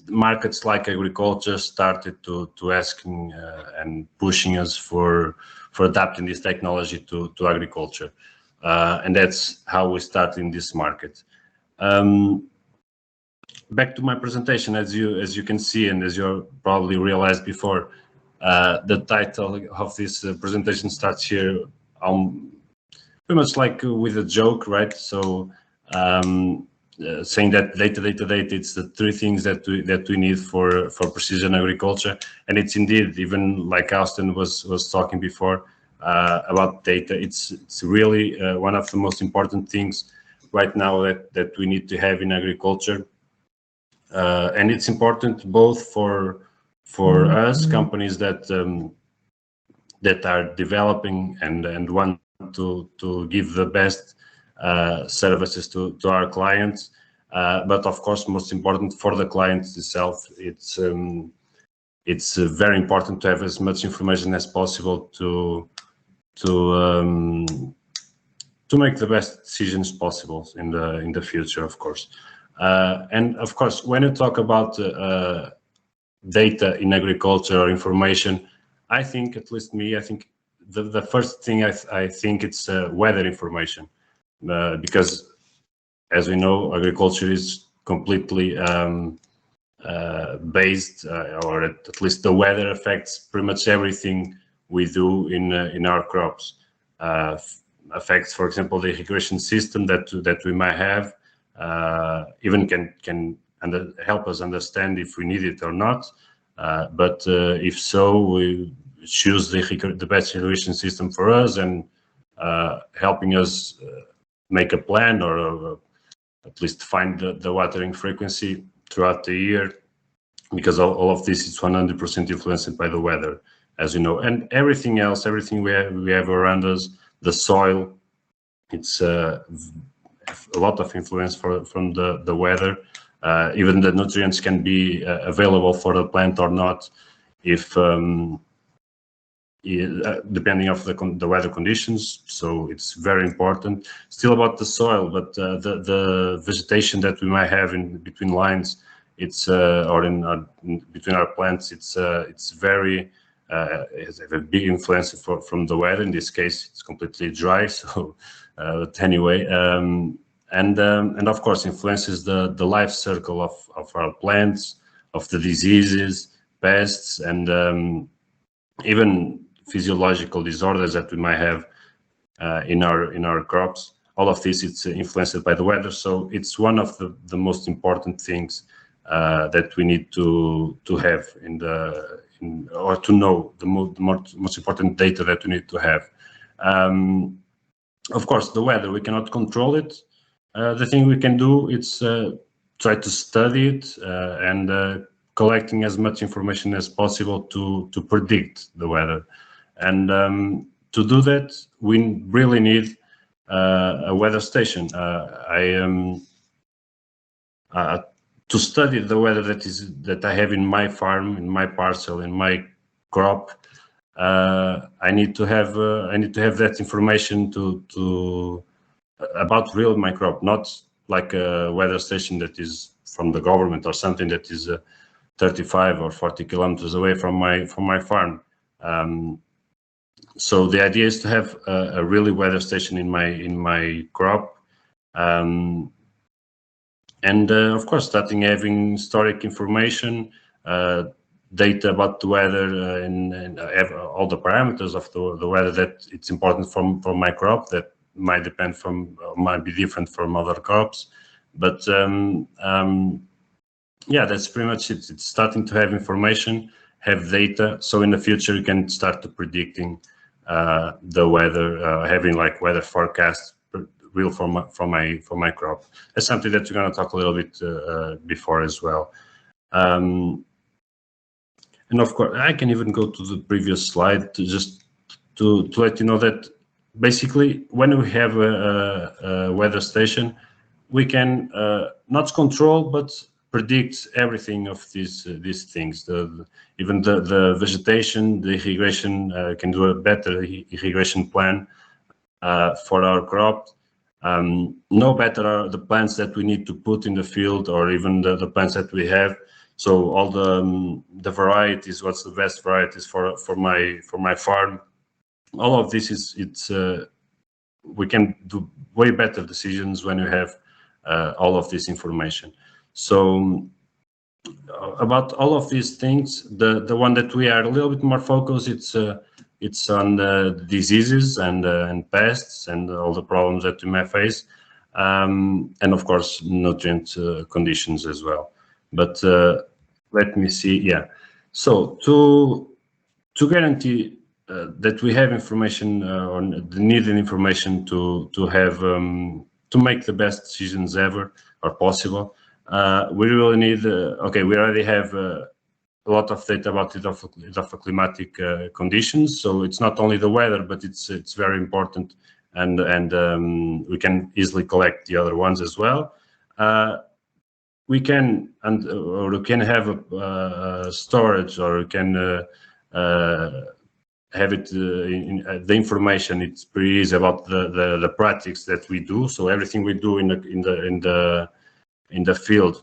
markets like agriculture started to asking and pushing us for adapting this technology to agriculture, and that's how we started in this market. Back to my presentation, as you can see, and as you probably realized before, the title of this presentation starts here, pretty much like with a joke, right? So saying that data, it's the three things that we need for precision agriculture, and it's indeed, even like Austin was talking before about data. It's really one of the most important things right now that we need to have in agriculture. And it's important both for us, companies that are developing and want to give the best services to our clients, but of course, most important for the clients itself. It's very important to have as much information as possible to make the best decisions possible in the future, of course. And of course, when you talk about data in agriculture or information, I think, at least me, I think the first thing I think it's weather information, because as we know, agriculture is completely based, or at least the weather affects pretty much everything we do in our crops. Affects, for example, the irrigation system that we might have. Even can help us understand if we need it or not. But if so, we choose the best irrigation system for us, and helping us make a plan, or at least find the watering frequency throughout the year, because all of this is 100% influenced by the weather, as you know. And everything else, everything we have around us, the soil, it's a lot of influence from the weather. Even the nutrients can be available for the plant or not, if depending of the weather conditions. So it's very important. Still about the soil, but the vegetation that we might have in between lines, it's or between our plants, it's very has a big influence from the weather. In this case, it's completely dry. So, but anyway. And of course influences the life cycle of our plants, of the diseases, pests, and even physiological disorders that we might have in our crops. All of this, it's influenced by the weather. So it's one of the most important things that we need to have or to know, the most important data that we need to have. Of course, the weather, we cannot control it. The thing we can do is try to study it and collecting as much information as possible to predict the weather. And to do that, we really need a weather station. To study the weather that I have in my farm, in my parcel, in my crop, I need to have that information about real my crop, not like a weather station that is from the government or something that is 35 or 40 kilometers away from my farm. So the idea is to have a really weather station in my crop, and of course starting having historic information, data about the weather, and all the parameters of the weather that it's important for my crop, that might be different from other crops. But yeah, that's pretty much it. It's starting to have information, have data, so in the future you can start to predicting the weather, having like weather forecasts real for my crop. That's something that we're going to talk a little bit before as well. And of course, I can even go to the previous slide to just to let you know that basically when we have a weather station, we can not control but predict everything of these things. Even the vegetation, the irrigation, can do a better irrigation plan for our crop. Know better are the plants that we need to put in the field, or even the plants that we have. So all the varieties, what's the best varieties for my farm. All of this we can do way better decisions when you have all of this information. So about all of these things, the one that we are a little bit more focused, it's on the diseases and pests and all the problems that we may face, and of course nutrient conditions as well. But let me see. Yeah. So to guarantee that we have information on the needed information to have to make the best decisions ever or possible, we really need. Okay, we already have a lot of data about the climatic conditions. So it's not only the weather, but it's very important, and we can easily collect the other ones as well. We can or we can have a storage, or we can have it in the information. It's pretty easy about the practice that we do. So everything we do in the field,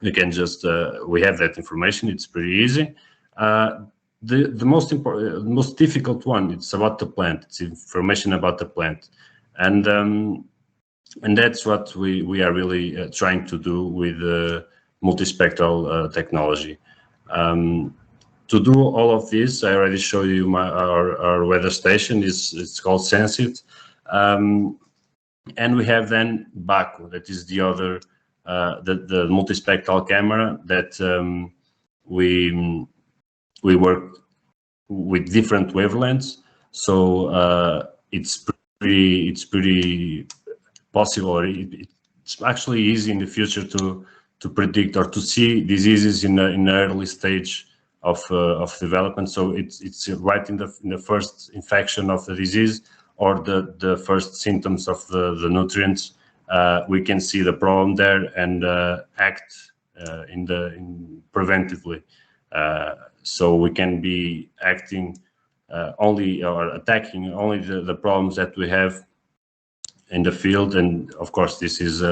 we can just we have that information. It's pretty easy. The most difficult one, it's about the plant. It's information about the plant, and that's what we are really trying to do with multispectral technology. To do all of this, I already showed you our weather station. It's called Sensit, and we have then Baku, that is the other the multispectral camera that we work with different wavelengths. So it's pretty possible. It's actually easy in the future to predict or to see diseases in an early stage of development. So it's right in the first infection of the disease or the first symptoms of the nutrients. We can see the problem there and act preventively. So we can be acting only or attacking only the problems that we have in the field, and of course this is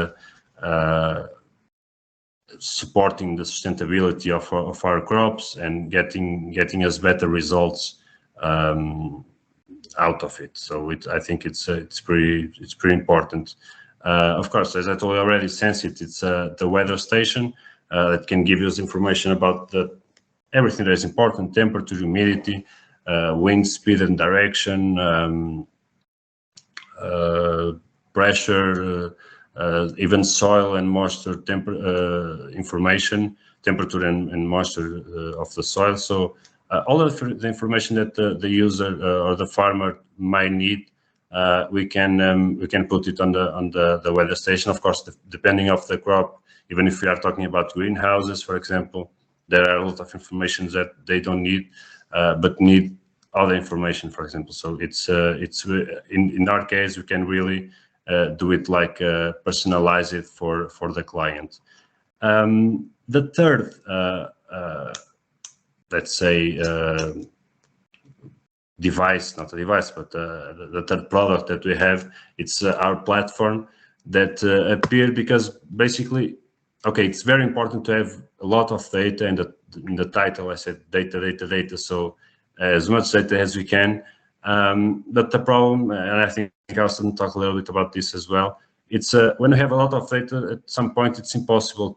supporting the sustainability of our crops and getting us better results out of it. So I think it's pretty important. Of course, as I told you already, Sensit, it's the weather station that can give us information about everything that is important: temperature, humidity, wind speed and direction, pressure, even soil and moisture information, temperature and moisture of the soil. So all of the information that the user or the farmer might need, we can put it on the weather station. Of course, depending on the crop, even if we are talking about greenhouses, for example, there are a lot of information that they don't need, but need other information, for example. So it's in our case, we can really do it like personalize it for the client. The third, let's say, device, not a device, but the third product that we have, it's our platform that appeared because basically, okay, it's very important to have a lot of data. And in the title, I said data. So as much data as we can. But the problem, and I think I also talk a little bit about this as well, it's when you have a lot of data, at some point it's impossible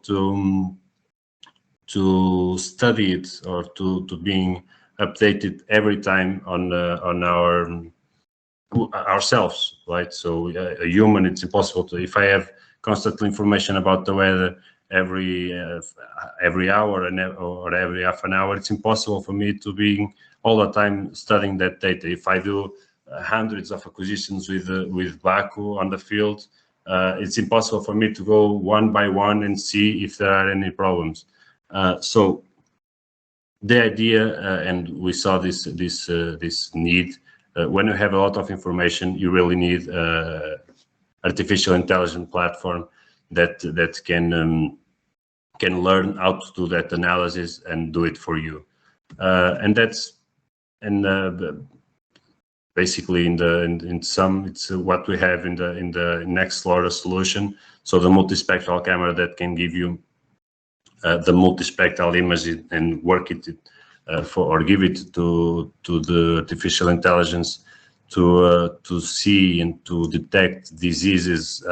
to study it or to being updated every time on ourselves, right? So a human, it's impossible to. If I have constant information about the weather every hour or every half an hour. It's impossible for me to be all the time studying that data. If I do hundreds of acquisitions with Baku on the field, it's impossible for me to go one by one and see if there are any problems. So the idea, and we saw this need, when you have a lot of information, you really need artificial intelligence platform that can learn how to do that analysis and do it for you. Basically in sum, it's what we have in the Nextflora solution. So the multispectral camera that can give you the multispectral image and work it or give it to the artificial intelligence to see and to detect diseases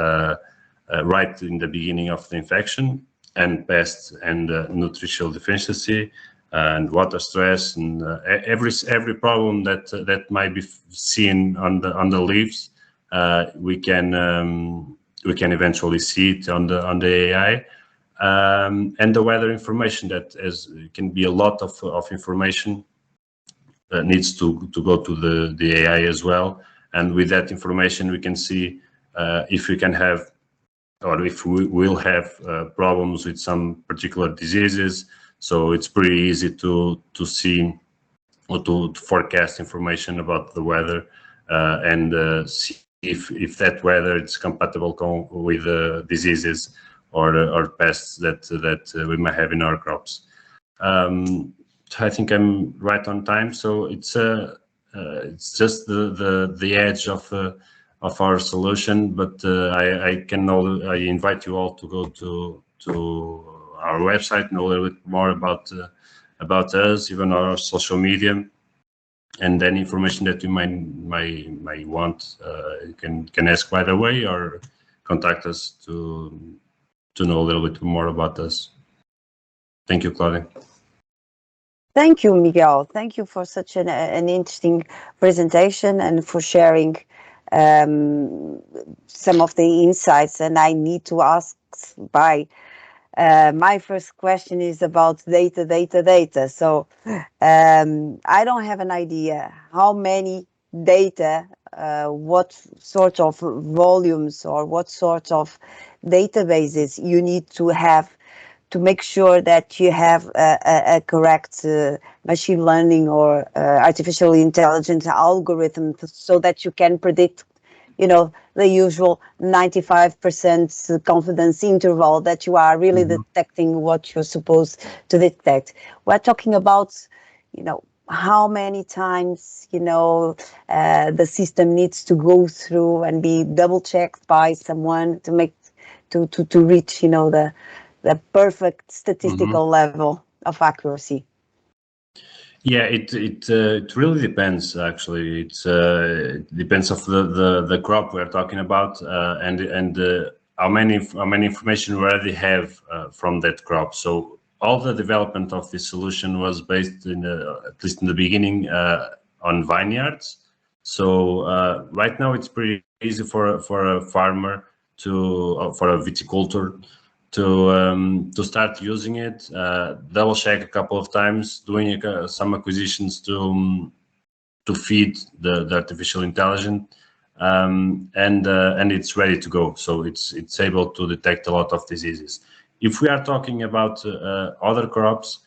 right in the beginning of the infection, and pests and nutritional deficiency and water stress and every problem that might be seen on the leaves. We can eventually see it on the AI. And the weather information that can be a lot of information needs to go to the AI as well. And with that information, we can see if we can have, or if we will have problems with some particular diseases. So it's pretty easy to see or to forecast information about the weather and see if that weather is compatible with diseases or pests that we might have in our crops. I think I'm right on time. So it's just the edge of our solution, but I invite you all to go to our website, know a little bit more about us, even our social media, and any information that you might want. You can ask right away or contact us to know a little bit more about us. Thank you, Claudia. Thank you, Miguel. Thank you for such an interesting presentation and for sharing some of the insights. And I need to ask my first question is about data. So I don't have an idea how many data, what sort of volumes or what sort of databases you need to have to make sure that you have a correct machine learning or artificial intelligence algorithm so that you can predict, the usual 95% confidence interval that you are really detecting what you're supposed to detect. We're talking about, how many times, the system needs to go through and be double checked by someone to reach, the perfect statistical level of accuracy. Yeah, it really depends. Actually, it depends of the crop we're talking about and how many information we already have from that crop. So all the development of this solution was based at least in the beginning on vineyards. So right now it's pretty easy for a farmer for a viticultor to start using it, double check a couple of times, doing some acquisitions to feed the artificial intelligence, and it's ready to go. So it's able to detect a lot of diseases. If we are talking about other crops,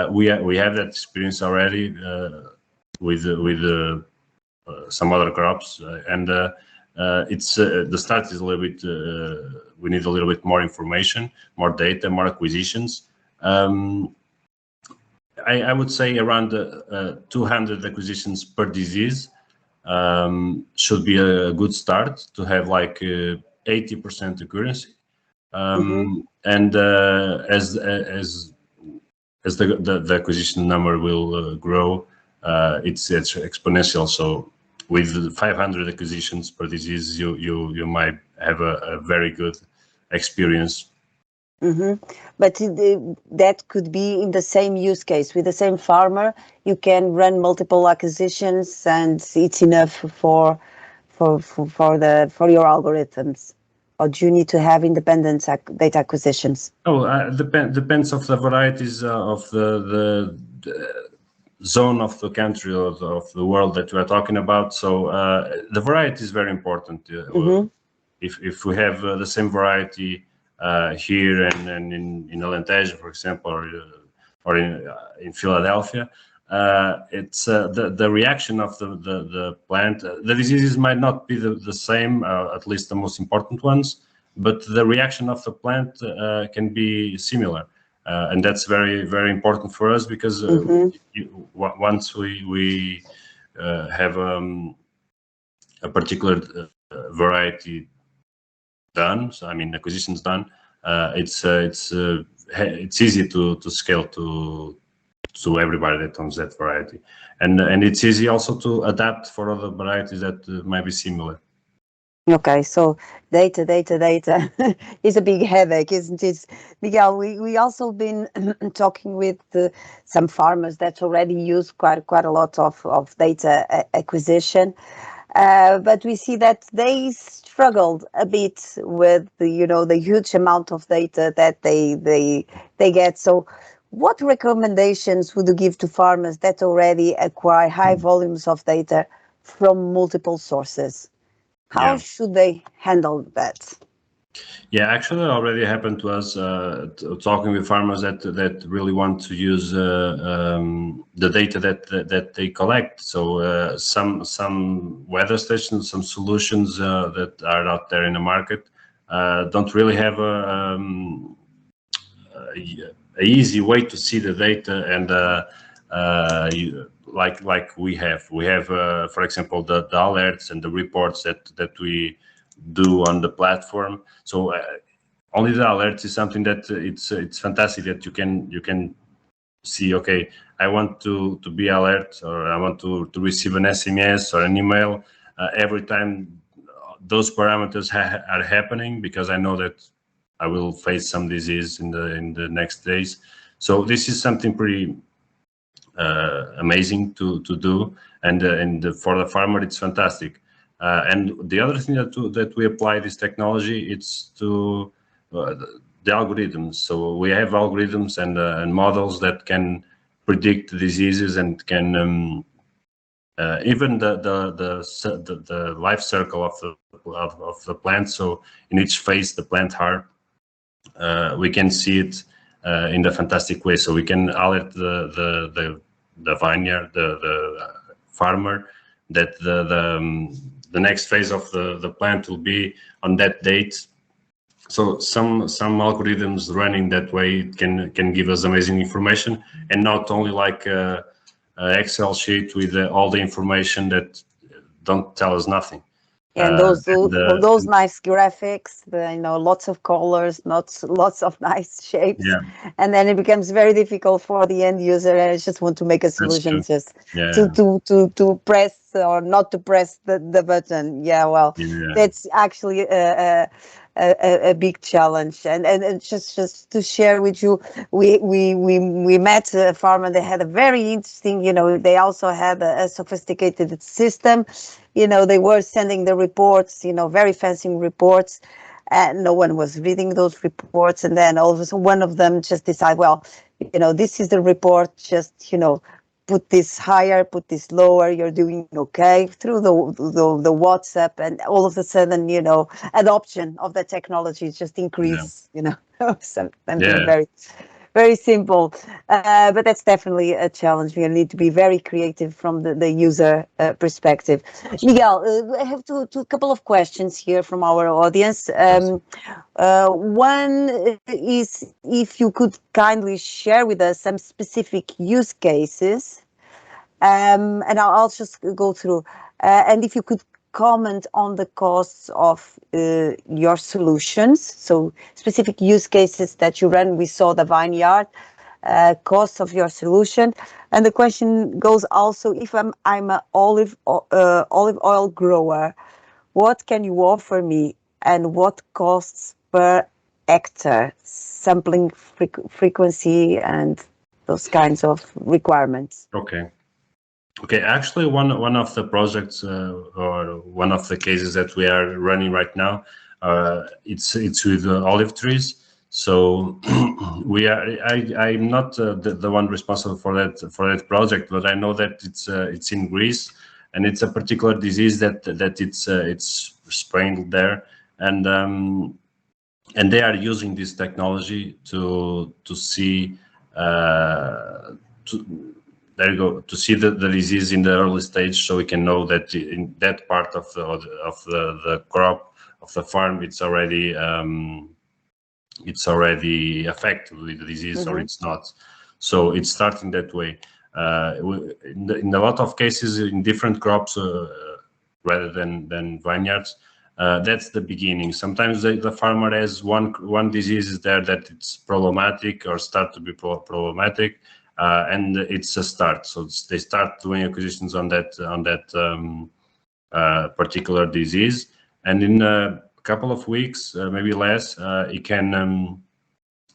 we have that experience already with some other crops, and it's the start is a little bit. We need a little bit more information, more data, more acquisitions. I would say around 200 acquisitions per disease should be a good start to have like 80% accuracy. And as the acquisition number will grow, it's exponential. So with 500 acquisitions per disease, you might have a very good experience. But that could be in the same use case with the same farmer. You can run multiple acquisitions, and it's enough for your algorithms. or do you need to have independent data acquisitions? Oh, depends of the varieties of the zone of the country or of the world that we are talking about. So the variety is very important. If we have the same variety here and in Alentejo, for example, or in Philadelphia, it's the reaction of the plant. The diseases might not be the same, at least the most important ones, but the reaction of the plant can be similar. And that's very, very important for us because once we have a particular variety done, so I mean acquisitions done, it's easy to scale to everybody that owns that variety, and it's easy also to adapt for other varieties that might be similar. Okay, so data is a big headache, isn't it, Miguel? We also been talking with some farmers that already use quite a lot of data acquisition, but we see that they struggled a bit with the huge amount of data that they get. So, what recommendations would you give to farmers that already acquire high volumes of data from multiple sources? How should they handle that? Yeah, actually, it already happened to us talking with farmers that really want to use the data that they collect. So some weather stations, some solutions that are out there in the market don't really have a easy way to see the data and like we have. We have, for example, the alerts and the reports that we do on the platform. So only the alerts is something that it's fantastic that you can see. Okay, I want to be alert, or I want to receive an SMS or an email every time those parameters are happening, because I know that I will face some disease in the next days. So this is something pretty amazing to do, and for the farmer it's fantastic. And the other thing that we apply this technology, it's to the algorithms. So we have algorithms and models that can predict diseases and can even the life cycle of the plant. So in each phase the plant heart, we can see it in the fantastic way. So we can alert the vineyard, the farmer, that the next phase of the plant will be on that date. So some algorithms running that way can give us amazing information, and not only like a Excel sheet with all the information that don't tell us nothing. And those nice graphics, lots of colors, lots of nice shapes, and then it becomes very difficult for the end user. And I just want to make a solution, just to press or not to press the button. That's actually a big challenge. And just to share with you, we met a farmer. They had a very interesting. They also had a sophisticated system. They were sending the reports, very fancy reports, and no one was reading those reports. And then all of a sudden, one of them just decided, well, this is the report, just, put this higher, put this lower, you're doing okay, through the WhatsApp. And all of a sudden, adoption of the technology just increased, something very, very simple, but that's definitely a challenge. We need to be very creative from the user perspective. Miguel, I have two couple of questions here from our audience. One is if you could kindly share with us some specific use cases, and I'll just go through, and if you could comment on the costs of your solutions, so specific use cases that you run. We saw the vineyard, costs of your solution, and the question goes also, if I'm an olive oil grower, what can you offer me, and what costs per hectare, sampling frequency, and those kinds of requirements? Okay, actually, one of the projects or one of the cases that we are running right now, It's with olive trees. So I'm not the one responsible for that project, but I know that it's in Greece, and it's a particular disease that it's spreading there, and they are using this technology to see there you go, to see the disease in the early stage, so we can know that in that part of the crop of the farm it's already affected with the disease, or it's not. So it's starting that way. In a lot of cases, in different crops, rather than vineyards, that's the beginning. Sometimes the farmer has one disease is there that it's problematic or start to be problematic, and it's a start. So they start doing acquisitions on that particular disease, and in a couple of weeks, maybe less, he can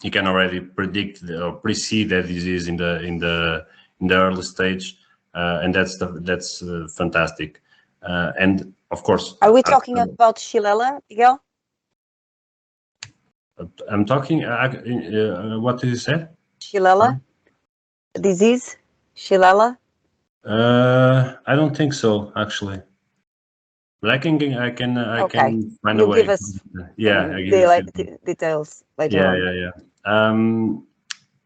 already predict or pre-see that disease in the early stage, and that's fantastic. And of course, are we talking about Shigella, Miguel? I'm talking. What did you say? Shigella disease, Shigella. I don't think so, actually. But I can find a way. Give us details later on. Yeah.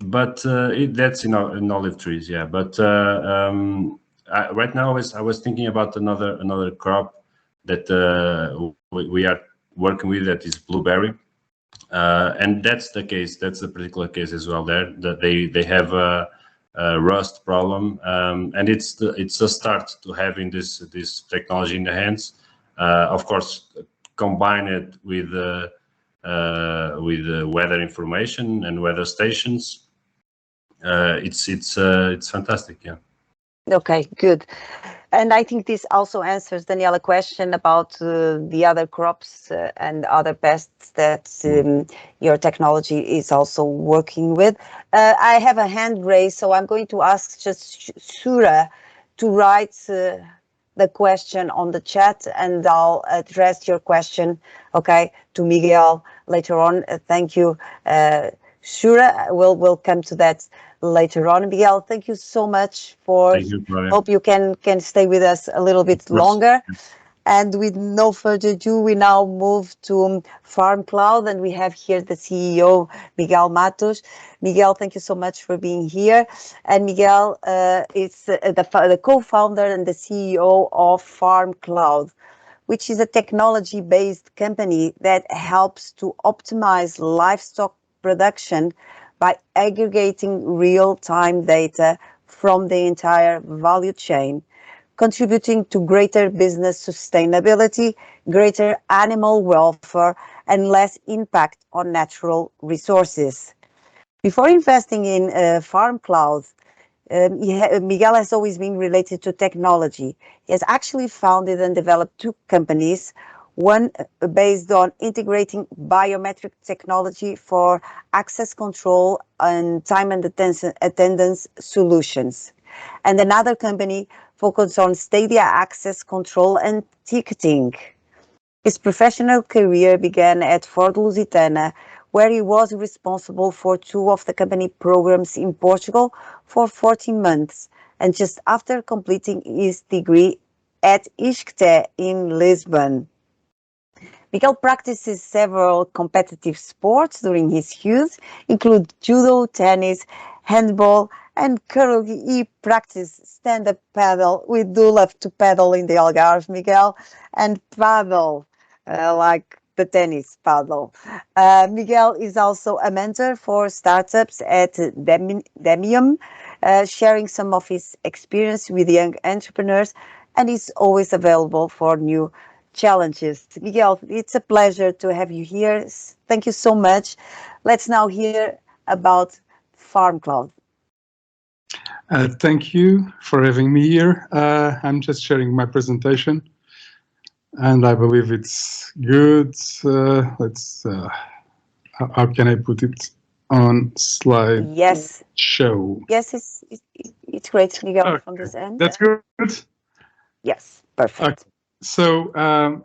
But that's in olive trees, yeah. But right now, I was thinking about another crop that we are working with, that is blueberry, and that's the case. That's a particular case as well. There, that they have a rust problem, and it's a start to having this technology in the hands. Of course, combine it with weather information and weather stations. It's fantastic, yeah. Okay, good. And I think this also answers Daniela's question about the other crops and other pests that your technology is also working with. I have a hand raised, so I'm going to ask just Shura to write the question on the chat, and I'll address your question, okay, to Miguel later on. Thank you, Shura. We'll come to that later on. Miguel, thank you so much for. Thank you, Claudia. Hope you can stay with us a little bit longer. And with no further ado, we now move to FarmCloud, and we have here the CEO, Miguel Matos. Miguel, thank you so much for being here. And Miguel is the co-founder and the CEO of FarmCloud, which is a technology-based company that helps to optimize livestock production by aggregating real-time data from the entire value chain, contributing to greater business sustainability, greater animal welfare, and less impact on natural resources. Before investing in FarmCloud, Miguel has always been related to technology. He has actually founded and developed two companies, one based on integrating biometric technology for access control and time and attendance solutions, and another company focused on stadia access control and ticketing. His professional career began at Ford Lusitana, where he was responsible for two of the company programs in Portugal for 14 months, and just after completing his degree at XpectralTEK in Lisbon. Miguel practices several competitive sports during his youth, including judo, tennis, handball, and currently he practices stand-up paddle. We do love to paddle in the Algarve, Miguel, and paddle, like the tennis paddle. Miguel is also a mentor for startups at Demium, sharing some of his experience with young entrepreneurs, and is always available for new challenges. Miguel, it's a pleasure to have you here. Thank you so much. Let's now hear about FarmCloud. Thank you for having me here. I'm just sharing my presentation, and I believe it's good. Let's. How can I put it on slide? Yes. Show. Yes, it's great, Miguel, from this end. That's good. Yes, perfect. So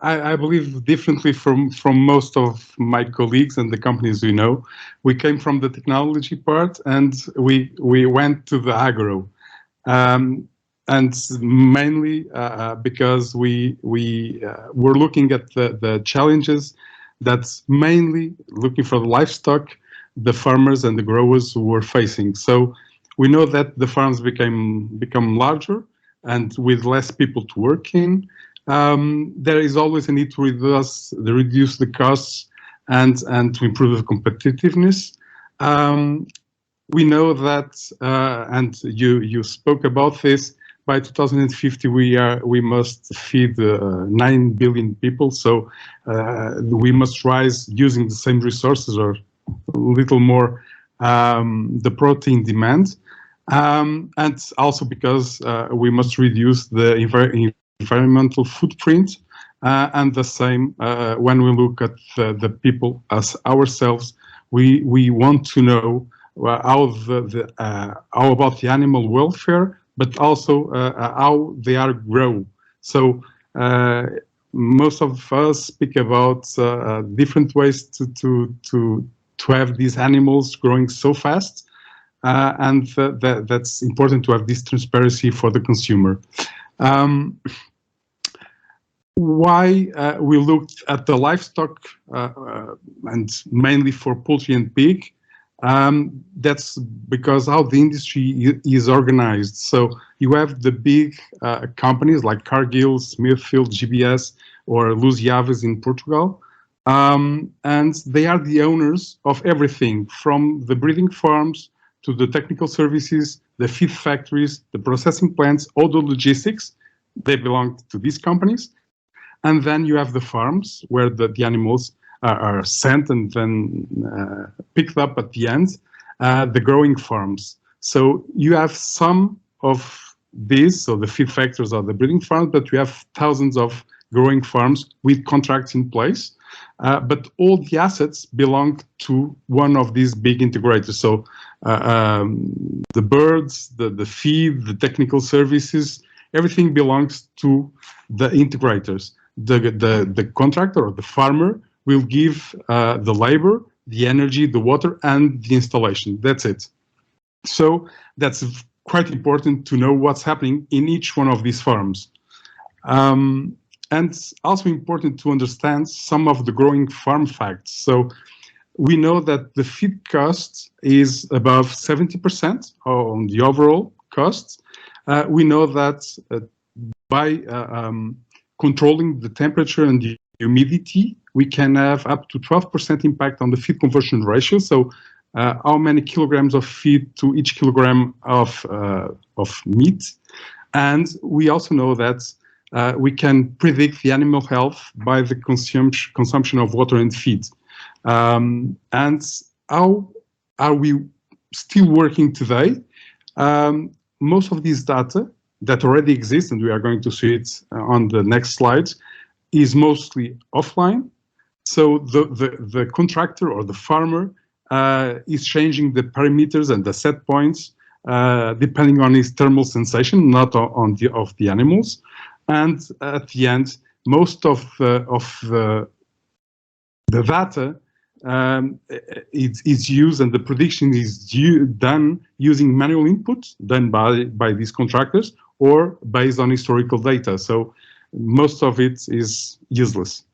I believe differently from most of my colleagues and the companies we know. We came from the technology part, and we went to the agro, and mainly because we were looking at the challenges that's mainly looking for the livestock, the farmers and the growers were facing. So we know that the farms become larger and with less people to work in. There is always a need to reduce the costs and to improve the competitiveness. We know that, and you spoke about this. By 2050, we must feed 9 billion people. So we must rise using the same resources or a little more the protein demand, and also because we must reduce the environmental footprint, and the same when we look at the people as ourselves. We want to know how about the animal welfare, but also how they are grown. So most of us speak about different ways to have these animals growing so fast, and that's important to have this transparency for the consumer. Why we looked at the livestock and mainly for poultry and pig, that's because how the industry is organized. So you have the big companies like Cargill, Smithfield, GBS, or Luz Yaves in Portugal, and they are the owners of everything from the breeding farms to the technical services, the feed factories, the processing plants, all the logistics. They belong to these companies. And then you have the farms where the animals are sent and then picked up at the end, the growing farms. So you have some of these, so the feed factories are the breeding farms, but you have thousands of growing farms with contracts in place. But all the assets belong to one of these big integrators. So the birds, the feed, the technical services, everything belongs to the integrators. The contractor or the farmer will give the labor, the energy, the water, and the installation. That's it. So that's quite important to know what's happening in each one of these farms. And it's also important to understand some of the growing farm facts. So we know that the feed cost is above 70% on the overall costs. We know that by controlling the temperature and the humidity, we can have up to 12% impact on the feed conversion ratio. So how many kilograms of feed to each kilogram of meat. And we also know that we can predict the animal health by the consumption of water and feed. And how are we still working today? Most of these data that already exists, and we are going to see it on the next slide, is mostly offline. So the contractor or the farmer is changing the parameters and the set points depending on his thermal sensation, not on the animals. And at the end, most of the data is used, and the prediction is done using manual input done by these contractors or based on historical data. So most of it is useless.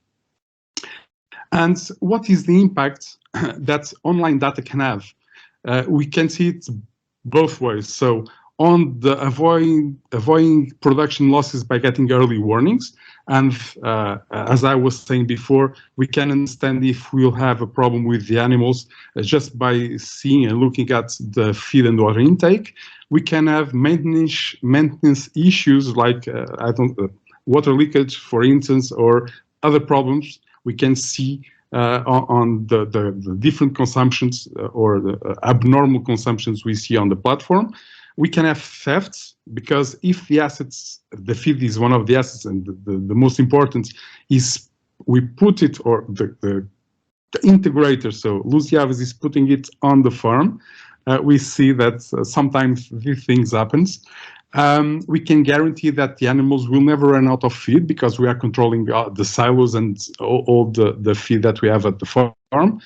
And what is the impact that online data can have? We can see it both ways. So on the avoiding production losses by getting early warnings. And as I was saying before, we can understand if we'll have a problem with the animals just by seeing and looking at the feed and water intake. We can have maintenance issues like water leakage, for instance, or other problems we can see on the different consumptions or the abnormal consumptions we see on the platform. We can have thefts because if the assets, the feed is one of the assets, and the most important is we put it, or the integrator, so Luz Yaves is putting it on the farm. We see that sometimes these things happens. We can guarantee that the animals will never run out of feed because we are controlling the silos and all the feed that we have at the farm.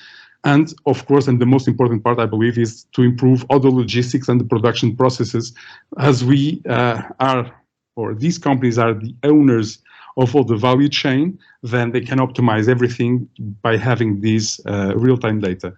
And of course, and the most important part, I believe, is to improve all the logistics and the production processes, as we are, or these companies are the owners of all the value chain, then they can optimize everything by having these real-time data.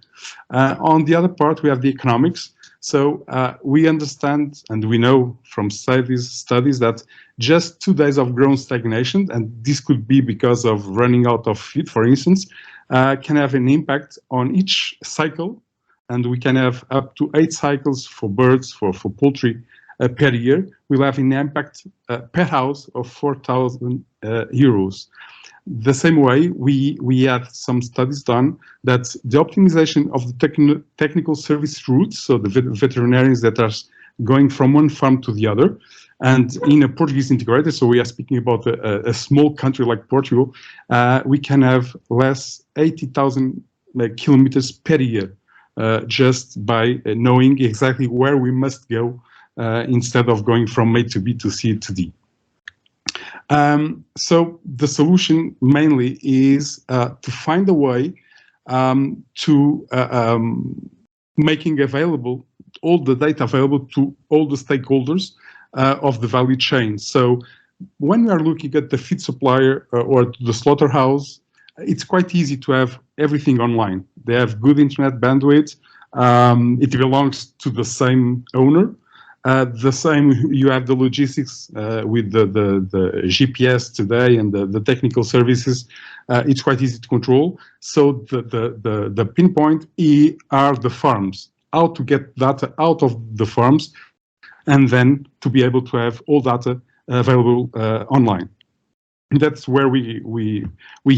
On the other part, we have the economics. So we understand and we know from studies that just 2 days of growth stagnation, and this could be because of running out of feed, for instance, can have an impact on each cycle. And we can have up to 8 cycles for birds, for poultry per year. We'll have an impact per house of 4,000 euros. The same way, we had some studies done that the optimization of the technical service routes, so the veterinarians that are going from one farm to the other, and in a Portuguese integrated, so we are speaking about a small country like Portugal, we can have less 80,000 kilometers per year, just by knowing exactly where we must go instead of going from A to B to C to D. So the solution mainly is to find a way to making available all the data available to all the stakeholders of the value chain. So when we are looking at the feed supplier or the slaughterhouse, it's quite easy to have everything online. They have good internet bandwidth. It belongs to the same owner. The same, you have the logistics with the GPS today and the technical services. It's quite easy to control. So the pinpoint are the farms, how to get data out of the farms, and then to be able to have all data available online. That's where we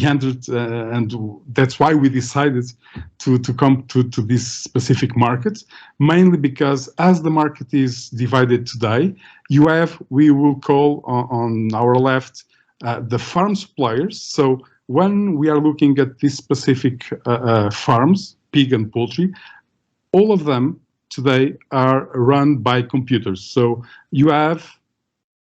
entered, and that's why we decided to come to this specific market, mainly because as the market is divided today, you have, we will call on our left, the farm suppliers. So when we are looking at these specific farms, pig and poultry, all of them today are run by computers. So you have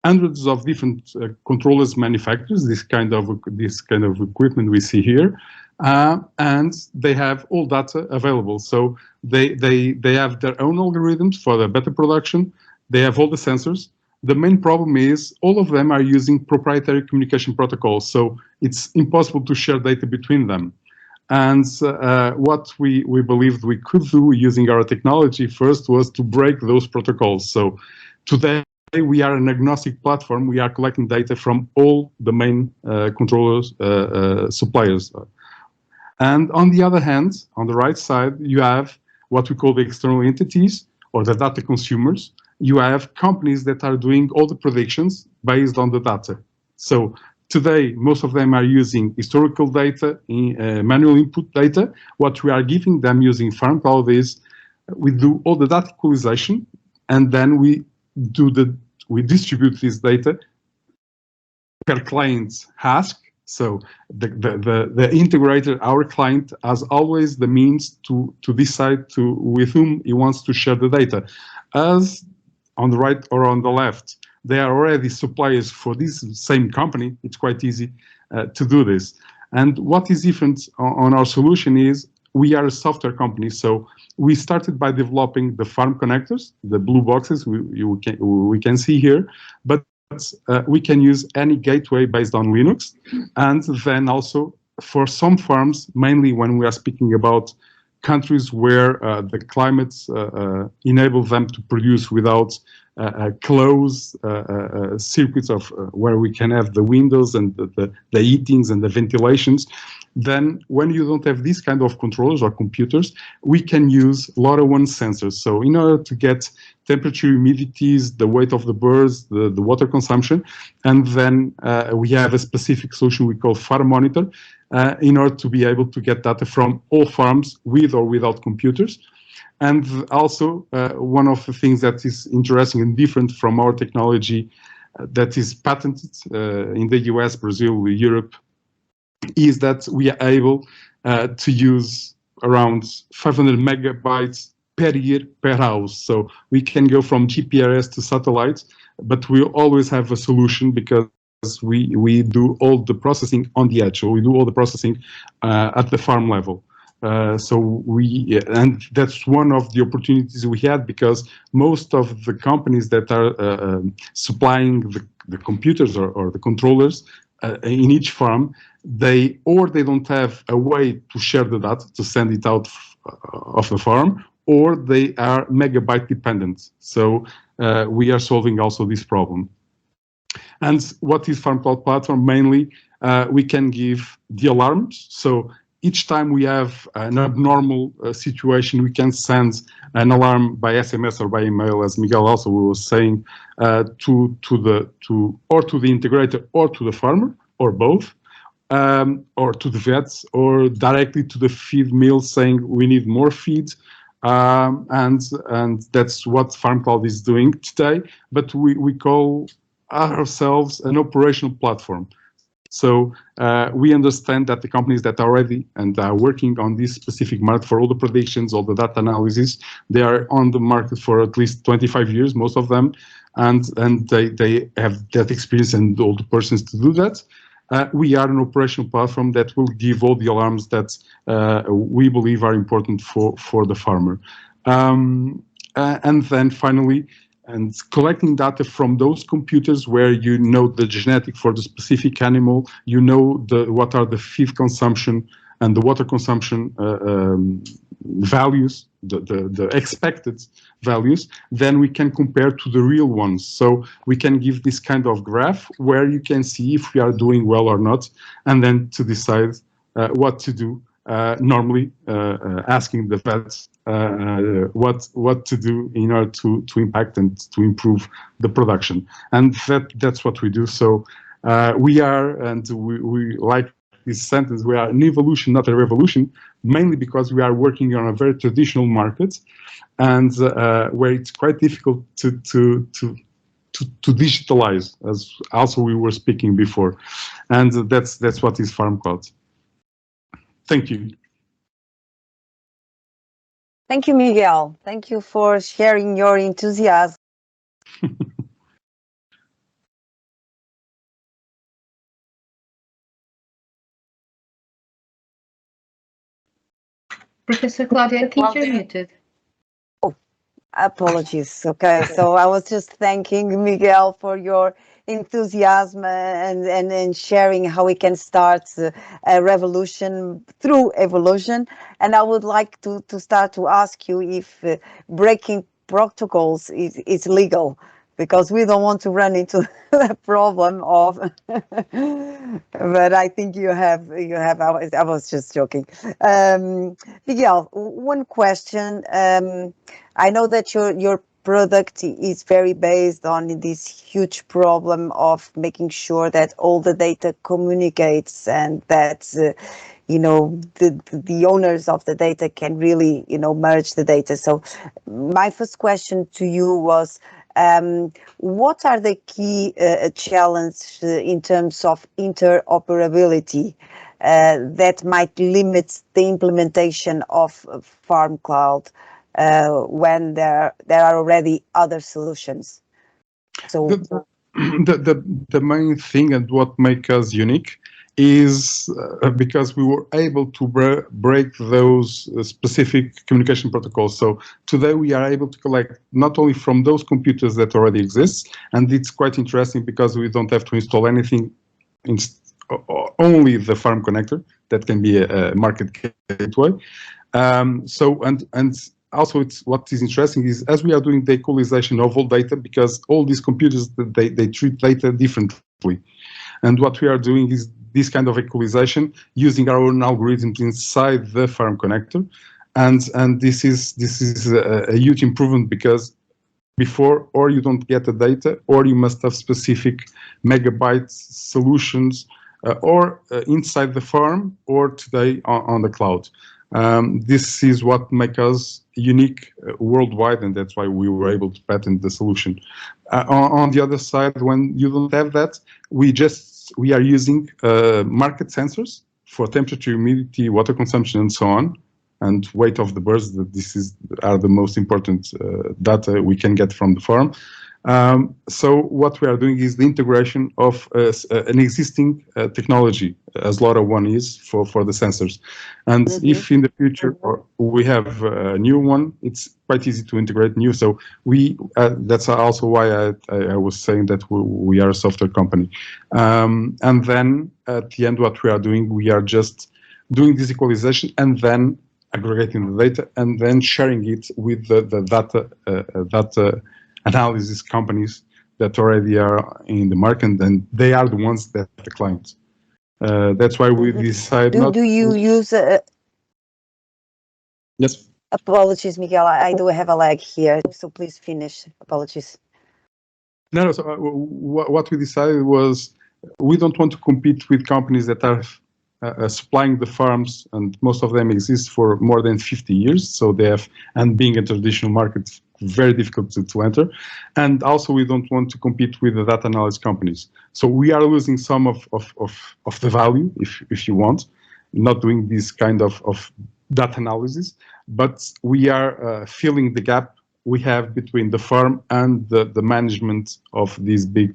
hundreds of different controllers manufacturers, this kind of equipment we see here, and they have all data available. So they have their own algorithms for the better production. They have all the sensors. The main problem is all of them are using proprietary communication protocols, so it's impossible to share data between them. And what we believed we could do using our technology first was to break those protocols. So today, we are an agnostic platform. We are collecting data from all the main controllers, suppliers. And on the other hand, on the right side, you have what we call the external entities or the data consumers. You have companies that are doing all the predictions based on the data. So today, most of them are using historical data, manual input data. What we are giving them using FarmCloud is we do all the data equalization, and then we distribute this data per client's ask. So the integrator, our client, has always the means to decide with whom he wants to share the data. As on the right or on the left, they are already suppliers for this same company. It's quite easy to do this. And what is different on our solution is we are a software company. So we started by developing the farm connectors, the blue boxes we can see here, but we can use any gateway based on Linux. And then also for some farms, mainly when we are speaking about countries where the climates enable them to produce without closed circuits of where we can have the windows and the heatings and the ventilations, then when you don't have these kind of controllers or computers, we can use LoRaWAN sensors. So in order to get temperature, humidities, the weight of the birds, the water consumption, and then we have a specific solution we call Farm Monitor in order to be able to get data from all farms with or without computers. And also one of the things that is interesting and different from our technology that is patented in the US, Brazil, Europe, is that we are able to use around 500 megabytes per year per house. So we can go from GPRS to satellites but we always have a solution because we do all the processing on the edge. So we do all the processing at the farm level. And that's one of the opportunities we had, because most of the companies that are supplying the computers or the controllers in each farm, they don't have a way to share the data, to send it out of the farm, or they are megabyte dependent. So we are solving also this problem. And what is FarmCloud platform? Mainly, we can give the alarms. So each time we have an abnormal situation, we can send an alarm by SMS or by email, as Miguel also was saying, to the integrator or to the farmer, or both, or to the vets, or directly to the feed mill saying we need more feed. And that's what FarmCloud is doing today. But we call ourselves an operational platform. So we understand that the companies that are ready and are working on this specific market for all the predictions, all the data analysis, they are on the market for at least 25 years, most of them, and they have that experience and all the persons to do that. We are an operational platform that will give all the alarms that we believe are important for the farmer. And then finally, and collecting data from those computers where you know the genetic for the specific animal, you know what are the feed consumption and the water consumption values, the expected values, then we can compare to the real ones. So we can give this kind of graph where you can see if we are doing well or not, and then to decide what to do. Normally asking the vets what to do in order to impact and to improve the production, and that's what we do. So we are, and we like this sentence, we are an evolution, not a revolution, mainly because we are working on a very traditional market, and where it's quite difficult to digitalize, as also we were speaking before, and that's what is FarmCloud. Thank you. Thank you, Miguel. Thank you for sharing your enthusiasm. Professor Claudia, I think you're muted. Oh, apologies. Okay, so I was just thanking Miguel for your enthusiasm and sharing how we can start a revolution through evolution. And I would like to start to ask you if breaking protocols is legal, because we don't want to run into the problem of but I think you have I was just joking. Miguel, one question. I know that your product is very based on this huge problem of making sure that all the data communicates, and that the owners of the data can really merge the data. So my first question to you was, what are the key challenges in terms of interoperability that might limit the implementation of FarmCloud when there are already other solutions? So the main thing, and what makes us unique, is because we were able to break those specific communication protocols. So today we are able to collect not only from those computers that already exist, and it's quite interesting because we don't have to install anything, only the farm connector that can be a market gateway. Also, what is interesting is, as we are doing the equalization of all data, because all these computers, they treat data differently. And what we are doing is this kind of equalization using our own algorithms inside the farm connector. And this is a huge improvement, because before, or you don't get the data, or you must have specific megabyte solutions, or inside the farm, or today on the cloud. This is what makes us unique worldwide, and that's why we were able to patent the solution. On the other side, when you don't have that, we are using market sensors for temperature, humidity, water consumption, and so on, and weight of the birds. Are the most important data we can get from the farm. So what we are doing is the integration of an existing technology, as LoRa1 is for the sensors. And if in the future we have a new one, it's quite easy to integrate new. So that's also why I was saying that we are a software company. And then at the end, what we are doing, we are just doing this equalization and then aggregating the data and then sharing it with the data analysis companies that already are in the market, and they are the ones that are the clients. That's why we decide not. Do you use? Yes. Apologies, Miguel. I do have a lag here, so please finish. Apologies. No. So what we decided was we don't want to compete with companies that are supplying the farms, and most of them exist for more than 50 years. So they have, and being a traditional market, very difficult to enter. And also we don't want to compete with the data analysis companies. So we are losing some of the value, if you want, not doing this kind of data analysis, but we are filling the gap we have between the farm and the management of these big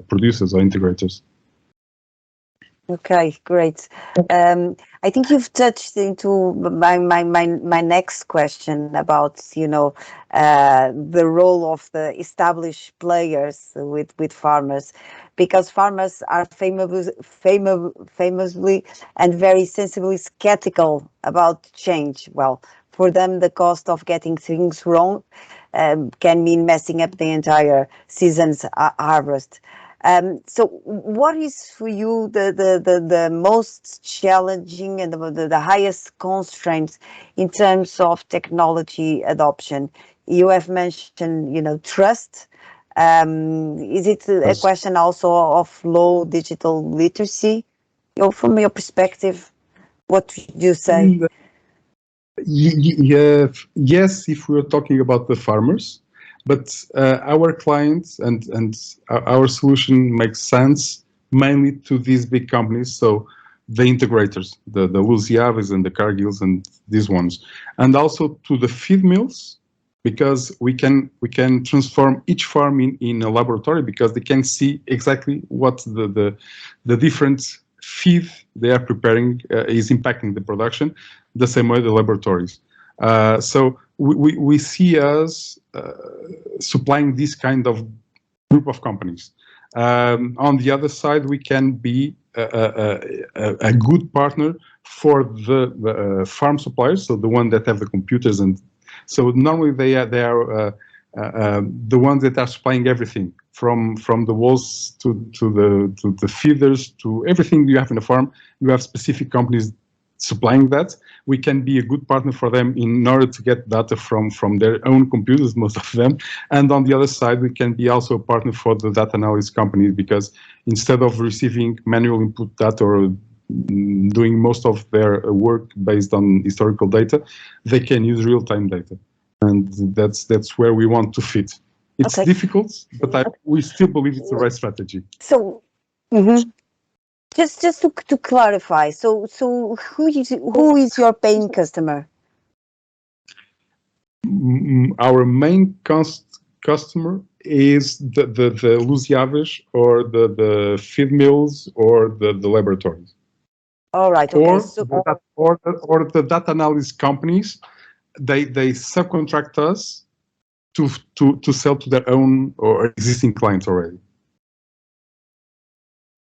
producers or integrators. Okay, great. I think you've touched into my next question about the role of the established players with farmers, because farmers are famously and very sensibly skeptical about change. Well, for them, the cost of getting things wrong can mean messing up the entire season's harvest. So what is for you the most challenging and the highest constraints in terms of technology adoption? You have mentioned, trust. Is it a question also of low digital literacy? From your perspective, what would you say? Yes, if we're talking about the farmers. But our clients and our solution makes sense mainly to these big companies, so the integrators, the Luziaves and the Cargills and these ones, and also to the feed mills, because we can transform each farm in a laboratory, because they can see exactly what the different feed they are preparing is impacting the production, the same way the laboratories. So we see us supplying this kind of group of companies. On the other side, we can be a good partner for the farm suppliers, so the one that have the computers, and so normally they are the ones that are supplying everything from the walls to the feeders to everything you have in a farm. You have specific companies supplying that. We can be a good partner for them in order to get data from their own computers, most of them. And on the other side, we can be also a partner for the data analysis companies, because instead of receiving manual input data or doing most of their work based on historical data, they can use real-time data. And that's where we want to fit. It's difficult, but we still believe it's the right strategy. So, Just to clarify, so who is your paying customer? Our main customer is the Luziaves or the feed mills or the laboratories. All right. Okay. Or the data analysis companies. They subcontract us to sell to their own or existing clients already.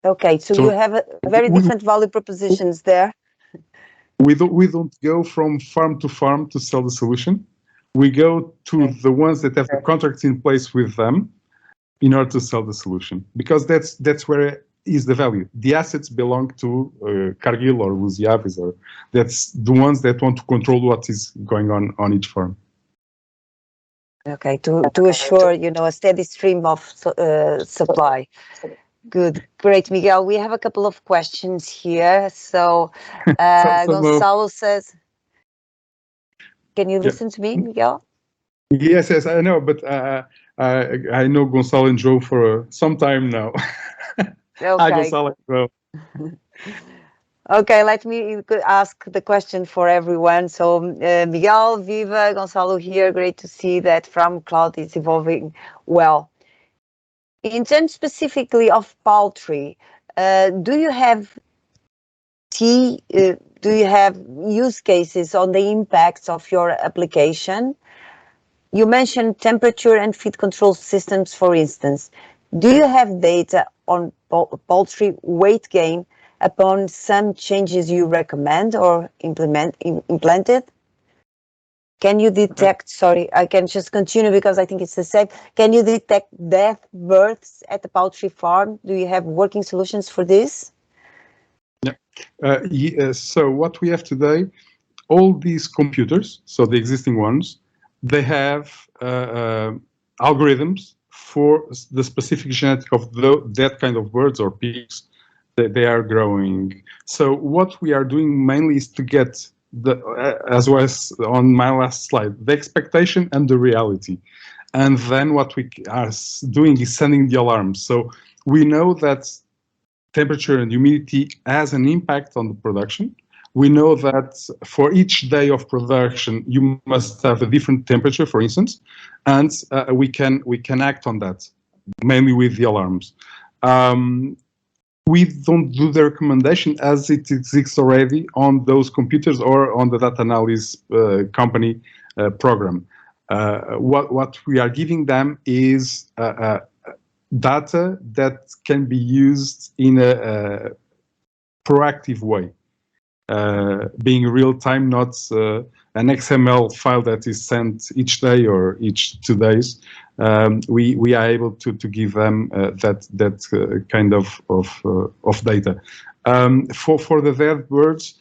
Okay, so you have very different value propositions there. We don't go from farm to farm to sell the solution. We go to the ones that have the contracts in place with them in order to sell the solution, because that's where is the value. The assets belong to Cargill or Luziaves, or that's the ones that want to control what is going on each farm. Okay, to assure a steady stream of supply. Good, great, Miguel. We have a couple of questions here. So Gonzalo says, "Can you listen to me, Miguel?" Yes, I know, but I know Gonzalo and Joe for some time now. Okay. Hi, Gonzalo. Well. Okay, let me ask the question for everyone. So Miguel, Viva, Gonzalo here. Great to see that FarmCloud is evolving well. In terms specifically of poultry, do you have use cases on the impacts of your application? You mentioned temperature and feed control systems, for instance. Do you have data on poultry weight gain upon some changes you recommend or implemented? Can you detect, sorry, I can just continue because I think it's the same. Can you detect death births at the poultry farm? Do you have working solutions for this? Yeah. So what we have today, all these computers, so the existing ones, they have algorithms for the specific genetic of that kind of birds or pigs that they are growing. So what we are doing mainly is to get as was on my last slide, the expectation and the reality. And then what we are doing is sending the alarms. So we know that temperature and humidity has an impact on the production. We know that for each day of production, you must have a different temperature, for instance, and we can act on that, mainly with the alarms. We don't do the recommendation as it exists already on those computers or on the data analysis company program. What we are giving them is data that can be used in a proactive way, being real time, not an XML file that is sent each day or each 2 days. We are able to give them that kind of data. For the dead birds,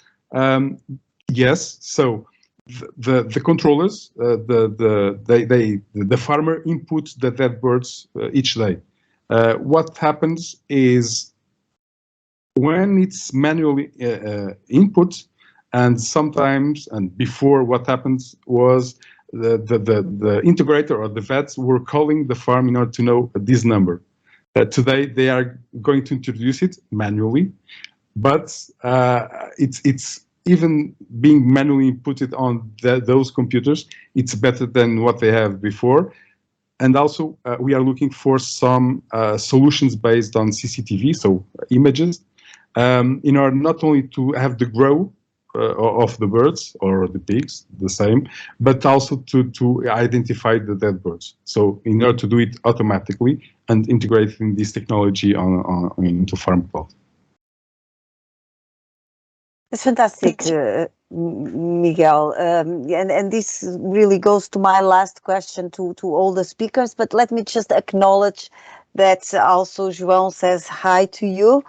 yes. So the controllers, the farmer inputs the dead birds each day. What happens is when it's manually input, and sometimes, and before, what happens was the integrator or the vets were calling the farm in order to know this number. Today they are going to introduce it manually, but it's even being manually inputted on those computers. It's better than what they have before. And also, we are looking for some solutions based on CCTV, so images, in order not only to have the grow of the birds or the pigs, the same, but also to identify the dead birds. So in order to do it automatically and integrating this technology into FarmCloud. That's fantastic, Miguel. And this really goes to my last question to all the speakers, but let me just acknowledge that also João says hi to you,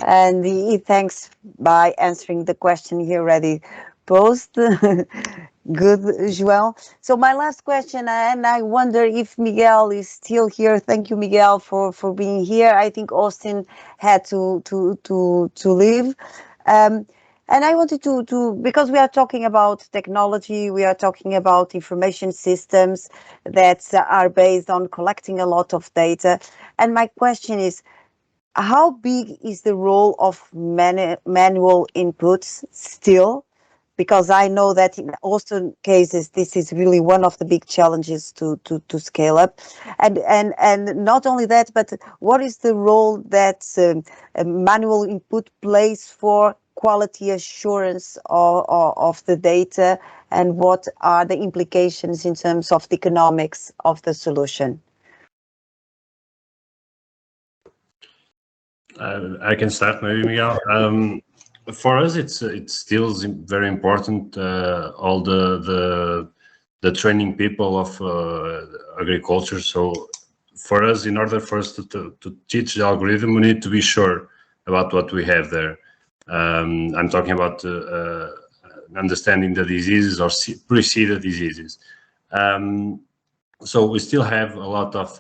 and he thanks by answering the question he already posed. Good, João. So my last question, and I wonder if Miguel is still here. Thank you, Miguel, for being here. I think Austin had to leave. And I wanted to, because we are talking about technology, we are talking about information systems that are based on collecting a lot of data. And my question is, how big is the role of manual inputs still? Because I know that in Austin cases, this is really one of the big challenges to scale up. And not only that, but what is the role that manual input plays for quality assurance of the data, and what are the implications in terms of the economics of the solution? I can start maybe, Miguel. For us, it's still very important. All the training people of agriculture. So for us, in order for us to teach the algorithm, we need to be sure about what we have there. I'm talking about understanding the diseases or pre-see the diseases. So we still have a lot of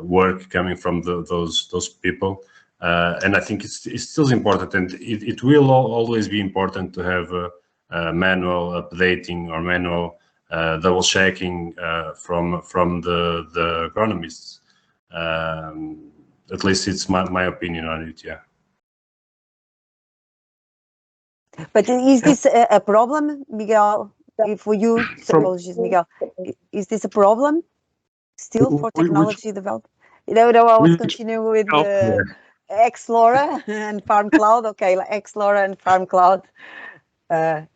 work coming from those people, and I think it's still important, and it will always be important to have manual updating or manual double checking from the agronomists. At least it's my opinion on it. Yeah. But is this a problem, Miguel? For you, apologies, Miguel. Is this a problem? Still for technology development? No, I was continuing with XLORA and FarmCloud. Okay, XLORA and FarmCloud.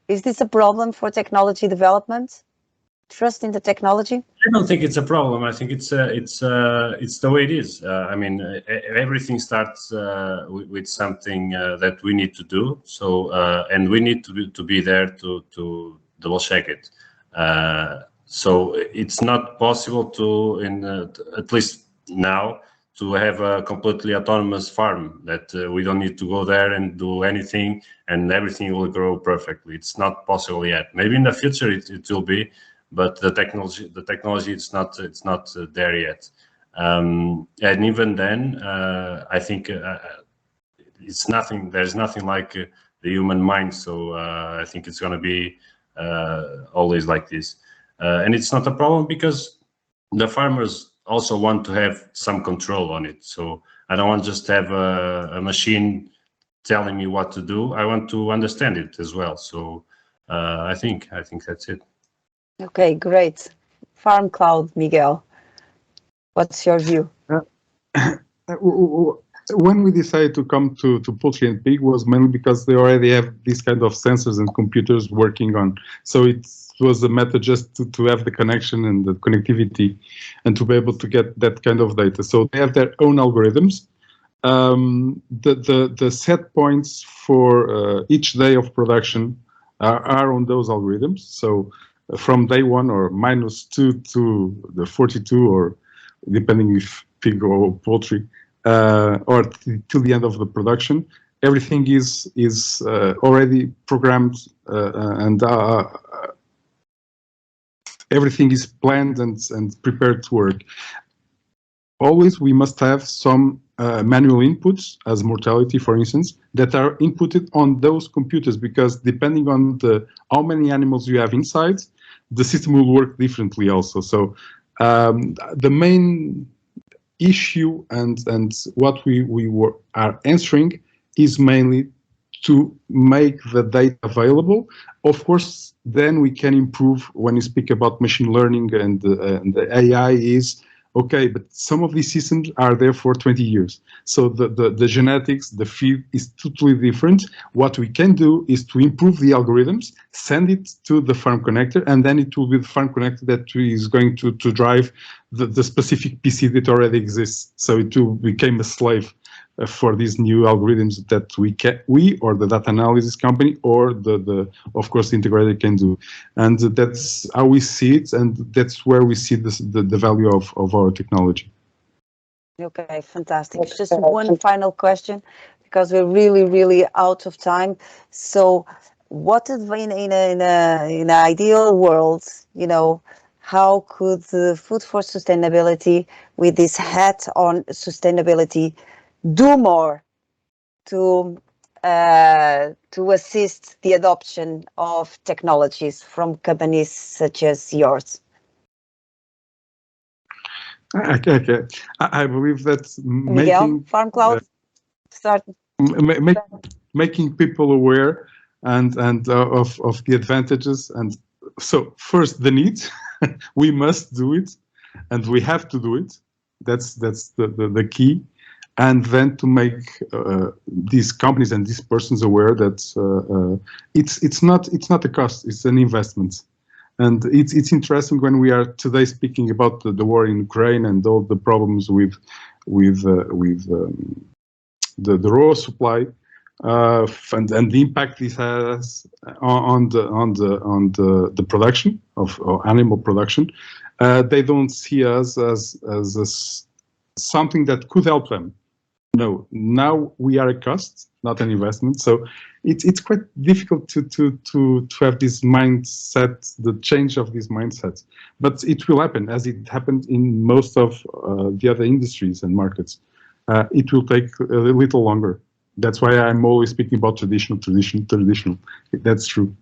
Is this a problem for technology development? Trust in the technology? I don't think it's a problem. I think it's the way it is. I mean, everything starts with something that we need to do. So and we need to be there to double check it. So it's not possible to, at least now, to have a completely autonomous farm that we don't need to go there and do anything and everything will grow perfectly. It's not possible yet. Maybe in the future it will be, but the technology it's not there yet. And even then, I think it's nothing. There's nothing like the human mind. So I think it's going to be always like this. And it's not a problem because the farmers also want to have some control on it. So I don't want just to have a machine telling me what to do. I want to understand it as well. So I think that's it. Okay, great. FarmCloud, Miguel, what's your view? When we decided to come to poultry and pig was mainly because they already have these kind of sensors and computers working on. So it was a matter just to have the connection and the connectivity and to be able to get that kind of data. So they have their own algorithms. The set points for each day of production are on those algorithms. So from day one or -2 to the 42, or depending if pig or poultry, or till the end of the production, everything is already programmed and everything is planned and prepared to work. Always we must have some manual inputs, as mortality, for instance, that are inputted on those computers, because depending on how many animals you have inside, the system will work differently also. So the main issue and what we are answering is mainly to make the data available. Of course, then we can improve when you speak about machine learning and the AI is, okay, but some of these systems are there for 20 years. So the genetics, the feed is totally different. What we can do is to improve the algorithms, send it to the farm connector, and then it will be the farm connector that is going to drive the specific PC that already exists. So it will become a slave for these new algorithms that we or the data analysis company or of course the integrator can do. And that's how we see it, and that's where we see the value of our technology. Okay, fantastic. Just one final question, because we're really out of time. So what if in an ideal world, how could the Food for Sustainability, with this hat on sustainability, do more to assist the adoption of technologies from companies such as yours? Okay. I believe that Miguel, FarmCloud, start making people aware and of the advantages. And so first the need, we must do it, and we have to do it. That's the key. And then to make these companies and these persons aware that it's not a cost, it's an investment. And it's interesting when we are today speaking about the war in Ukraine and all the problems with the raw supply and the impact this has on the production of animal production. They don't see us as something that could help them. No, now we are a cost, not an investment. So it's quite difficult to have this mindset, the change of this mindset. But it will happen, as it happened in most of the other industries and markets. It will take a little longer. That's why I'm always speaking about traditional. That's true.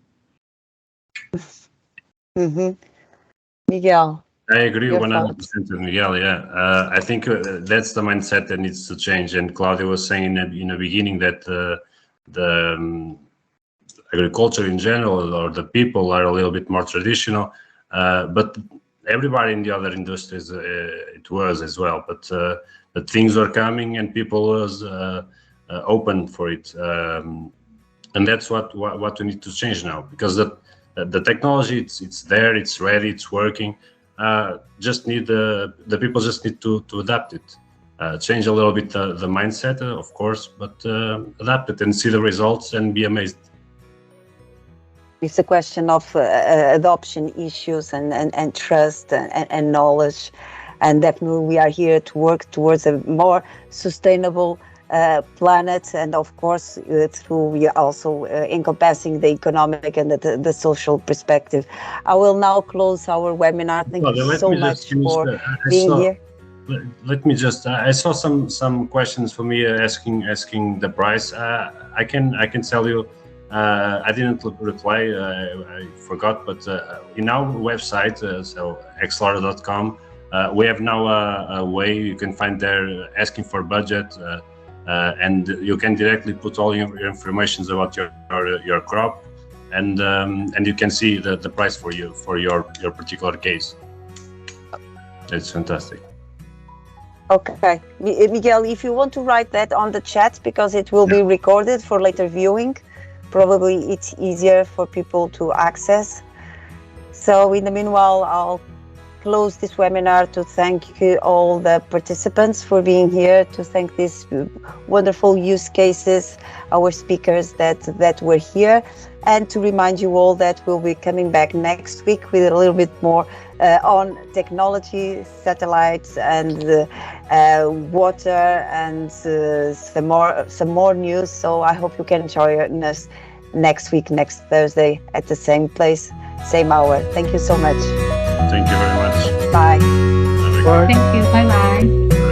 Mm-hmm. Miguel. I agree 100% with Miguel. Yeah, I think that's the mindset that needs to change. And Claudia was saying in the beginning that the agriculture in general or the people are a little bit more traditional. But everybody in the other industries, it was as well, but things were coming and people was open for it. And that's what we need to change now, because the technology, it's there, it's ready, it's working. Just need the people just need to adapt it, change a little bit the mindset, of course, but adapt it and see the results and be amazed. It's a question of adoption issues and trust and knowledge, and definitely we are here to work towards a more sustainable planet, and of course through we are also encompassing the economic and the social perspective. I will now close our webinar. Thank you so much for being here. Let me just I saw some questions for me asking the price. I can tell you, I didn't reply, I forgot, but in our website, so xlardo.com, we have now a way you can find there asking for budget, and you can directly put all your information about your crop, and you can see the price for your particular case. It's fantastic. Okay, Miguel, if you want to write that on the chat, because it will be recorded for later viewing, probably it's easier for people to access. So in the meanwhile, I'll close this webinar to thank you all the participants for being here, to thank these wonderful use cases, our speakers that were here, and to remind you all that we'll be coming back next week with a little bit more on technology, satellites, and water, and some more news. So I hope you can join us next week, next Thursday, at the same place, same hour. Thank you so much. Thank you very much. Bye. Thank you. Bye bye.